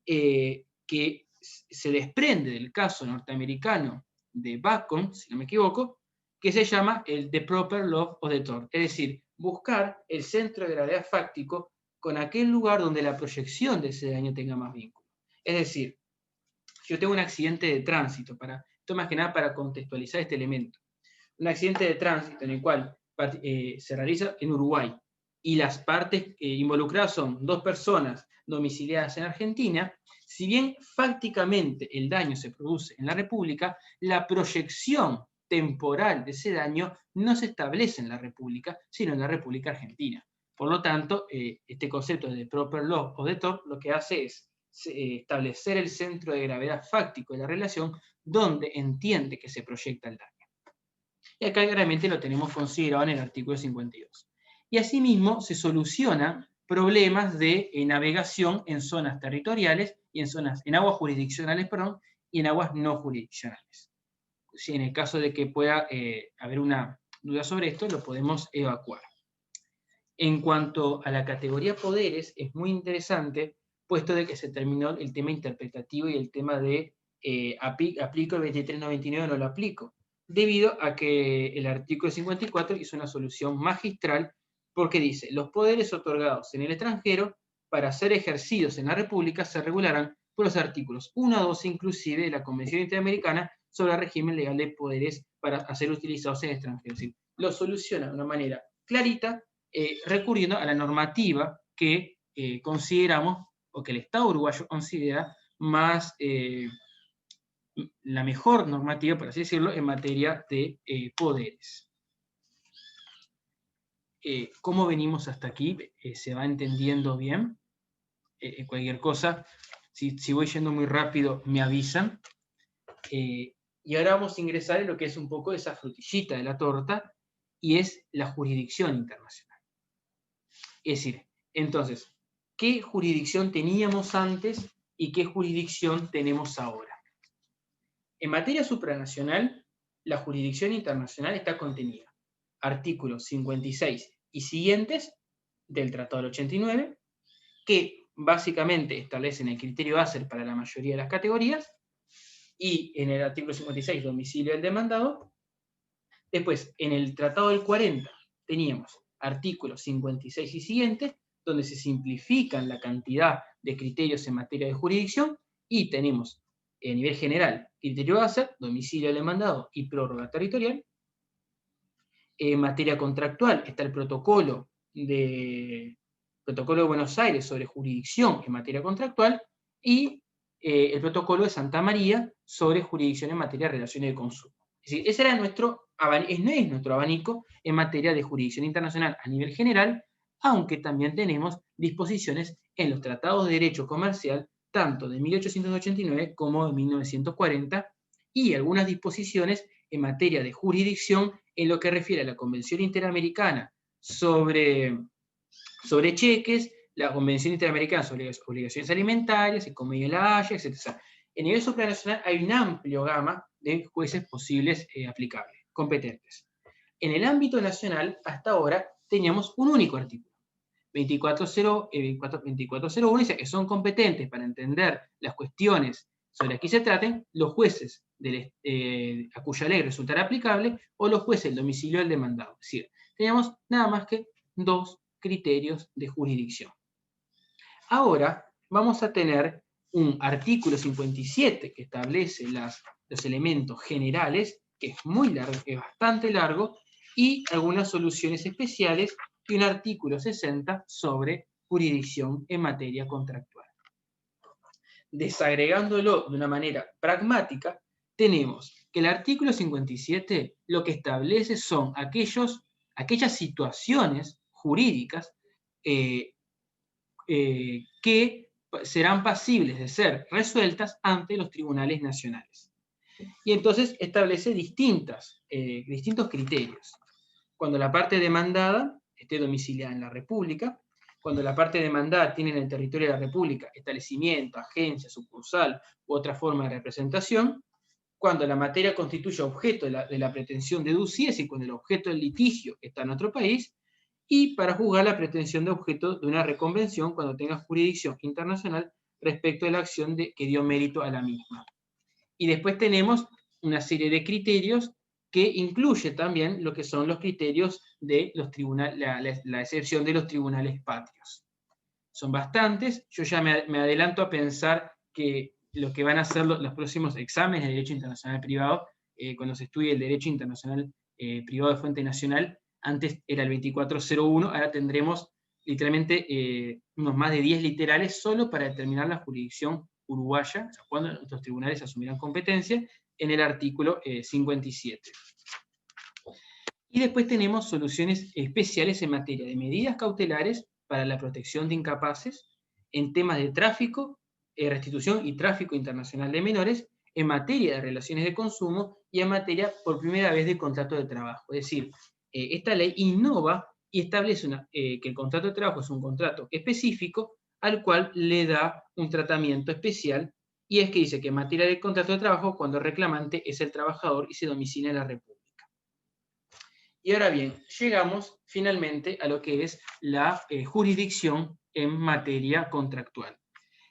que se desprende del caso norteamericano de Bacon, si no me equivoco, que se llama el The Proper Law of the Tort, es decir, buscar el centro de gravedad fáctico con aquel lugar donde la proyección de ese daño tenga más vínculo. Es decir, si yo tengo un accidente de tránsito, esto más que nada para contextualizar este elemento, un accidente de tránsito en el cual se realiza en Uruguay y las partes involucradas son dos personas domiciliadas en Argentina, si bien fácticamente el daño se produce en la República, la proyección temporal de ese daño no se establece en la República, sino en la República Argentina. Por lo tanto, este concepto de proper law of the tort lo que hace es establecer el centro de gravedad fáctico de la relación donde entiende que se proyecta el daño. Y acá claramente lo tenemos considerado en el artículo 52. Y asimismo se solucionan problemas de navegación en zonas territoriales y en aguas jurisdiccionales, y en aguas no jurisdiccionales. Si en el caso de que pueda haber una duda sobre esto, lo podemos evacuar. En cuanto a la categoría poderes, es muy interesante, puesto de que se terminó el tema interpretativo y el tema de aplico el 2399 o no lo aplico, debido a que el artículo 54 hizo una solución magistral, porque dice, los poderes otorgados en el extranjero para ser ejercidos en la República se regularán por los artículos 1 a 12 inclusive de la Convención Interamericana sobre el régimen legal de poderes para ser utilizados en el extranjero. Es decir, lo soluciona de una manera clarita, recurriendo a la normativa que consideramos, o que el Estado uruguayo considera más la mejor normativa, por así decirlo, en materia de poderes. ¿Cómo venimos hasta aquí? ¿Se va entendiendo bien? Cualquier cosa, si voy yendo muy rápido, me avisan. Y ahora vamos a ingresar en lo que es un poco esa frutillita de la torta, y es la jurisdicción internacional. Es decir, entonces, ¿qué jurisdicción teníamos antes y qué jurisdicción tenemos ahora? En materia supranacional, la jurisdicción internacional está contenida. Artículos 56 y siguientes del Tratado del 89, que básicamente establecen el criterio ACER para la mayoría de las categorías, y en el artículo 56, domicilio del demandado. Después, en el Tratado del 40, teníamos artículos 56 y siguientes, donde se simplifican la cantidad de criterios en materia de jurisdicción, y tenemos, a nivel general, criterio ACER, domicilio del demandado y prórroga territorial. En materia contractual está el protocolo de Buenos Aires sobre jurisdicción en materia contractual, y el protocolo de Santa María sobre jurisdicción en materia de relaciones de consumo. Es decir, ese era nuestro abanico en materia de jurisdicción internacional a nivel general, aunque también tenemos disposiciones en los tratados de derecho comercial, tanto de 1889 como de 1940, y algunas disposiciones en materia de jurisdicción en lo que refiere a la Convención Interamericana sobre cheques, la Convención Interamericana sobre obligaciones alimentarias, el Convenio de la Haya, etc. En nivel supranacional hay una amplia gama de jueces posibles aplicables, competentes. En el ámbito nacional, hasta ahora, teníamos un único artículo, 2401, dice que son competentes para entender las cuestiones sobre aquí se traten los jueces a cuya ley resultará aplicable, o los jueces del domicilio del demandado. Es decir, teníamos nada más que dos criterios de jurisdicción. Ahora vamos a tener un artículo 57 que establece los elementos generales, que es muy largo, es bastante largo, y algunas soluciones especiales, y un artículo 60 sobre jurisdicción en materia contractual. Desagregándolo de una manera pragmática, tenemos que el artículo 57 lo que establece son aquellas situaciones jurídicas que serán pasibles de ser resueltas ante los tribunales nacionales. Y entonces establece distintos criterios. Cuando la parte demandada esté domiciliada en la República, cuando la parte demandada tiene en el territorio de la República establecimiento, agencia, sucursal u otra forma de representación, cuando la materia constituye objeto de la pretensión deducida, es decir, cuando el objeto del litigio está en otro país, y para juzgar la pretensión de objeto de una reconvención cuando tenga jurisdicción internacional respecto de la acción que dio mérito a la misma. Y después tenemos una serie de criterios que incluye también lo que son los criterios de los tribunales, la excepción de los tribunales patrios. Son bastantes. Yo ya me adelanto a pensar que lo que van a ser los próximos exámenes de Derecho Internacional Privado, cuando se estudie el Derecho Internacional Privado de Fuente Nacional, antes era el 2401, ahora tendremos literalmente unos más de 10 literales solo para determinar la jurisdicción uruguaya, o sea, cuando nuestros tribunales asumirán competencia, en el artículo 57. Y después tenemos soluciones especiales en materia de medidas cautelares para la protección de incapaces, en temas de tráfico, restitución y tráfico internacional de menores, en materia de relaciones de consumo y en materia, por primera vez, de contrato de trabajo. Es decir, esta ley innova y establece que el contrato de trabajo es un contrato específico al cual le da un tratamiento especial, y es que dice que en materia de contrato de trabajo, cuando el reclamante es el trabajador y se domicilia en la República. Y ahora bien, llegamos finalmente a lo que es la jurisdicción en materia contractual.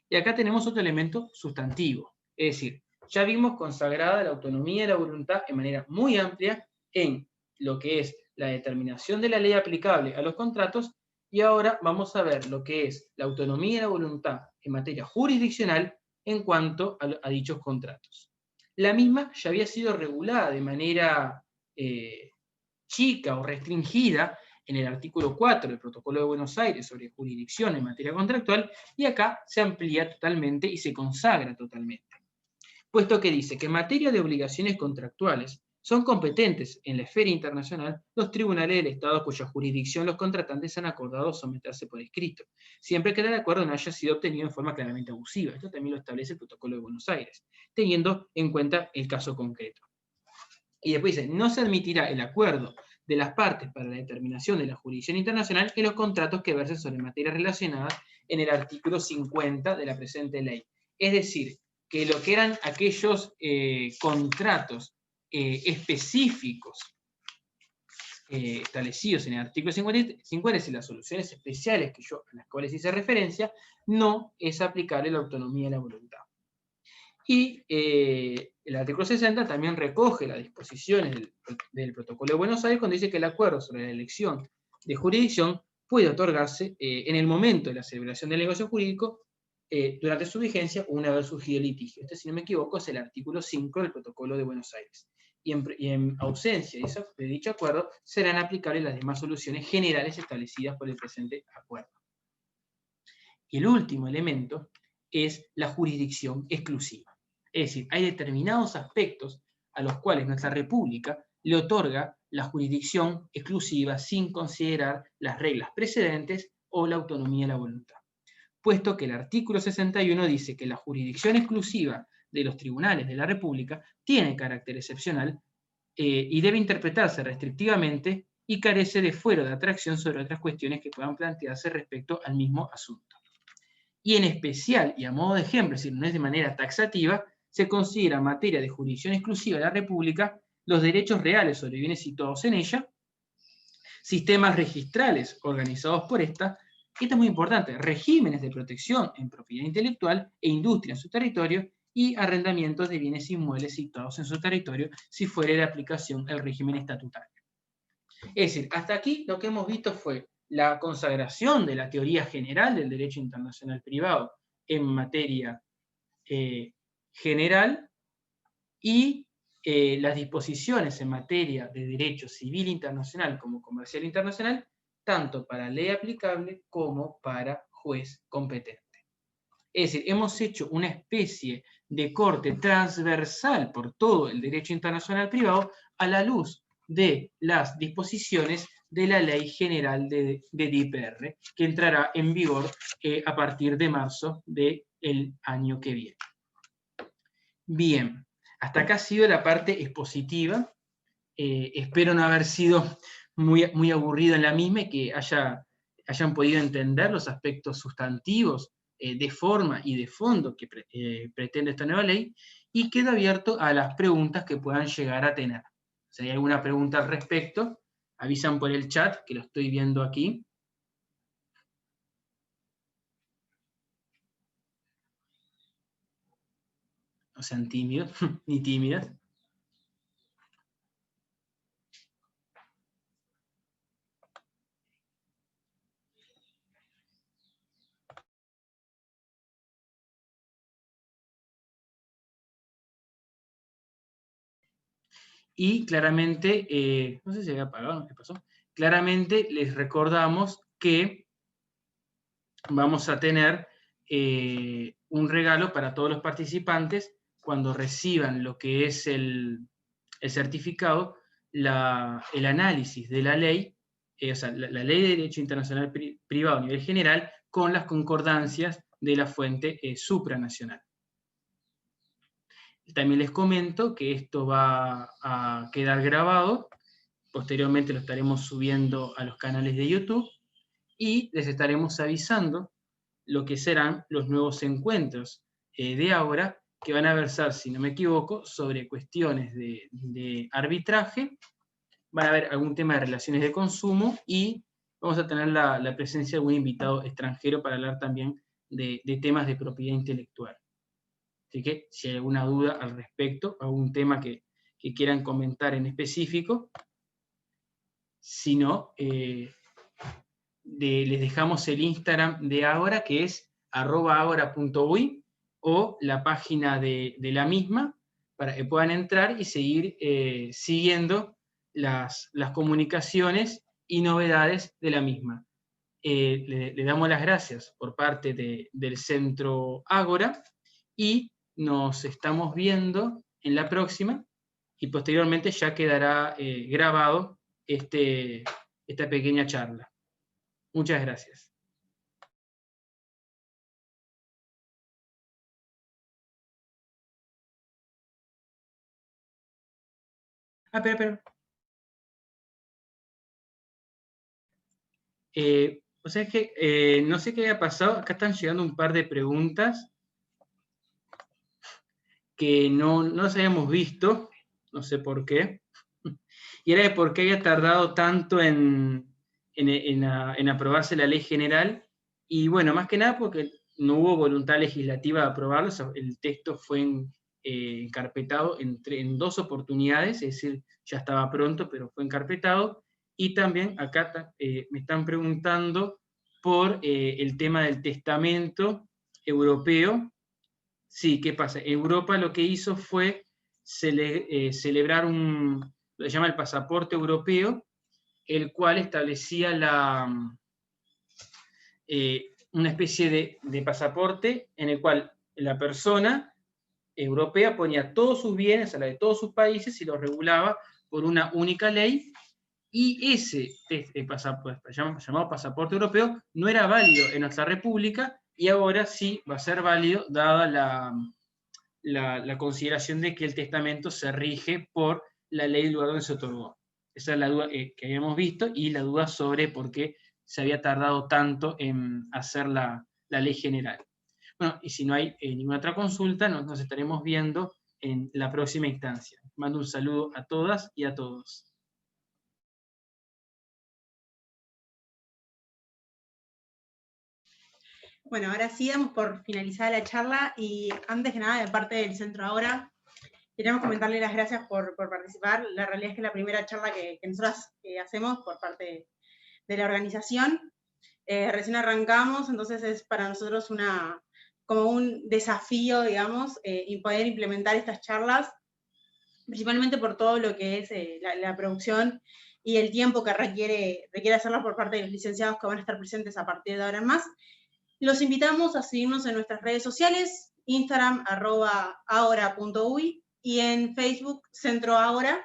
Y acá tenemos otro elemento sustantivo, es decir, ya vimos consagrada la autonomía y la voluntad de manera muy amplia en lo que es la determinación de la ley aplicable a los contratos, y ahora vamos a ver lo que es la autonomía y la voluntad en materia jurisdiccional en cuanto a dichos contratos. La misma ya había sido regulada de manera chica o restringida en el artículo 4 del Protocolo de Buenos Aires sobre jurisdicción en materia contractual, y acá se amplía totalmente y se consagra totalmente. puesto que dice que en materia de obligaciones contractuales son competentes en la esfera internacional los tribunales del Estado cuya jurisdicción los contratantes han acordado someterse por escrito, siempre que el acuerdo no haya sido obtenido en forma claramente abusiva. Esto también lo establece el Protocolo de Buenos Aires, teniendo en cuenta el caso concreto. Y después dice, no se admitirá el acuerdo de las partes para la determinación de la jurisdicción internacional en los contratos que versen sobre materias relacionadas en el artículo 50 de la presente ley. Es decir, que lo que eran aquellos contratos específicos establecidos en el artículo 50 y las soluciones especiales a las cuales hice referencia, no es aplicable la autonomía de la voluntad. Y el artículo 60 también recoge las disposiciones del Protocolo de Buenos Aires cuando dice que el acuerdo sobre la elección de jurisdicción puede otorgarse en el momento de la celebración del negocio jurídico durante su vigencia o una vez surgido el litigio. Este, si no me equivoco, es el artículo 5 del Protocolo de Buenos Aires. Y en ausencia de dicho acuerdo, serán aplicables las demás soluciones generales establecidas por el presente acuerdo. Y el último elemento es la jurisdicción exclusiva. Es decir, hay determinados aspectos a los cuales nuestra República le otorga la jurisdicción exclusiva sin considerar las reglas precedentes o la autonomía de la voluntad. Puesto que el artículo 61 dice que la jurisdicción exclusiva de los tribunales de la República tiene carácter excepcional y debe interpretarse restrictivamente y carece de fuero de atracción sobre otras cuestiones que puedan plantearse respecto al mismo asunto. Y en especial, y a modo de ejemplo, es decir, no es de manera taxativa, se considera materia de jurisdicción exclusiva de la República los derechos reales sobre bienes situados en ella, sistemas registrales organizados por esta, y esto es muy importante, regímenes de protección en propiedad intelectual e industria en su territorio, y arrendamientos de bienes inmuebles situados en su territorio, si fuere de aplicación el régimen estatutario. Es decir, hasta aquí lo que hemos visto fue la consagración de la teoría general del derecho internacional privado en materia general y las disposiciones en materia de derecho civil internacional como comercial internacional, tanto para ley aplicable como para juez competente. Es decir, hemos hecho una especie de corte transversal por todo el derecho internacional privado a la luz de las disposiciones de la Ley General de DIPR, que entrará en vigor a partir de marzo del año que viene. Bien, hasta acá ha sido la parte expositiva. Espero no haber sido muy aburrido en la misma y que hayan podido entender los aspectos sustantivos de forma y de fondo que pretende esta nueva ley, y quedo abierto a las preguntas que puedan llegar a tener. Si hay alguna pregunta al respecto, avisan por el chat, que lo estoy viendo aquí. No sean tímidos, ni tímidas. Y claramente, no sé si había apagado, ¿qué pasó? Claramente les recordamos que vamos a tener un regalo para todos los participantes cuando reciban lo que es el certificado, el análisis de la ley, o sea, la ley de derecho internacional privado a nivel general, con las concordancias de la fuente supranacional. También les comento que esto va a quedar grabado, posteriormente lo estaremos subiendo a los canales de YouTube, y les estaremos avisando lo que serán los nuevos encuentros de Ágora, que van a versar, si no me equivoco, sobre cuestiones de arbitraje, van a haber algún tema de relaciones de consumo, y vamos a tener la presencia de un invitado extranjero para hablar también de temas de propiedad intelectual. Así que, si hay alguna duda al respecto, algún tema que quieran comentar en específico, si no, les dejamos el Instagram de Ágora, que es @agora.uy, o la página de la misma, para que puedan entrar y seguir siguiendo las comunicaciones y novedades de la misma. Le damos las gracias por parte del Centro Ágora, y nos estamos viendo en la próxima, y posteriormente ya quedará grabado esta pequeña charla. Muchas gracias. Pero. O sea, es que no sé qué había pasado, acá están llegando un par de preguntas que no las habíamos visto, no sé por qué, y era de por qué había tardado tanto en aprobarse la ley general, y bueno, más que nada porque no hubo voluntad legislativa de aprobarlo, o sea, el texto fue encarpetado en 2 oportunidades, es decir, ya estaba pronto, pero fue encarpetado, y también acá me están preguntando por el tema del testamento europeo. Sí, ¿qué pasa? Europa lo que hizo fue celebrar lo que se llama el pasaporte europeo, el cual establecía una especie de pasaporte en el cual la persona europea ponía todos sus bienes a la de todos sus países y los regulaba por una única ley, y ese pasaporte, llamado pasaporte europeo, no era válido en nuestra república, y ahora sí va a ser válido, dada la consideración de que el testamento se rige por la ley del lugar donde se otorgó. Esa es la duda que habíamos visto, y la duda sobre por qué se había tardado tanto en hacer la ley general. Bueno, y si no hay ninguna otra consulta, nos estaremos viendo en la próxima instancia. Mando un saludo a todas y a todos. Bueno, ahora sí damos por finalizada la charla, y antes que nada, de parte del Centro Ahora, queremos comentarle las gracias por participar. La realidad es que es la primera charla que nosotras hacemos por parte de la organización. Recién arrancamos, entonces es para nosotros como un desafío, digamos, y poder implementar estas charlas, principalmente por todo lo que es la producción y el tiempo que requiere hacerla por parte de los licenciados que van a estar presentes a partir de ahora en más. Los invitamos a seguirnos en nuestras redes sociales, Instagram, @ahora.uy, y en Facebook, Centro Ahora,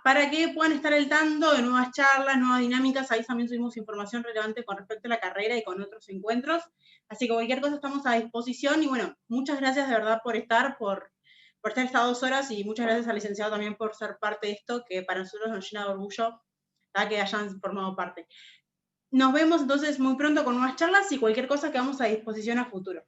para que puedan estar al tanto de nuevas charlas, nuevas dinámicas. Ahí también subimos información relevante con respecto a la carrera y con otros encuentros. Así que cualquier cosa estamos a disposición, y bueno, muchas gracias de verdad por estar estas 2 horas, y muchas gracias al licenciado también por ser parte de esto, que para nosotros nos llena de orgullo que hayan formado parte. Nos vemos entonces muy pronto con nuevas charlas, y cualquier cosa quedamos a disposición a futuro.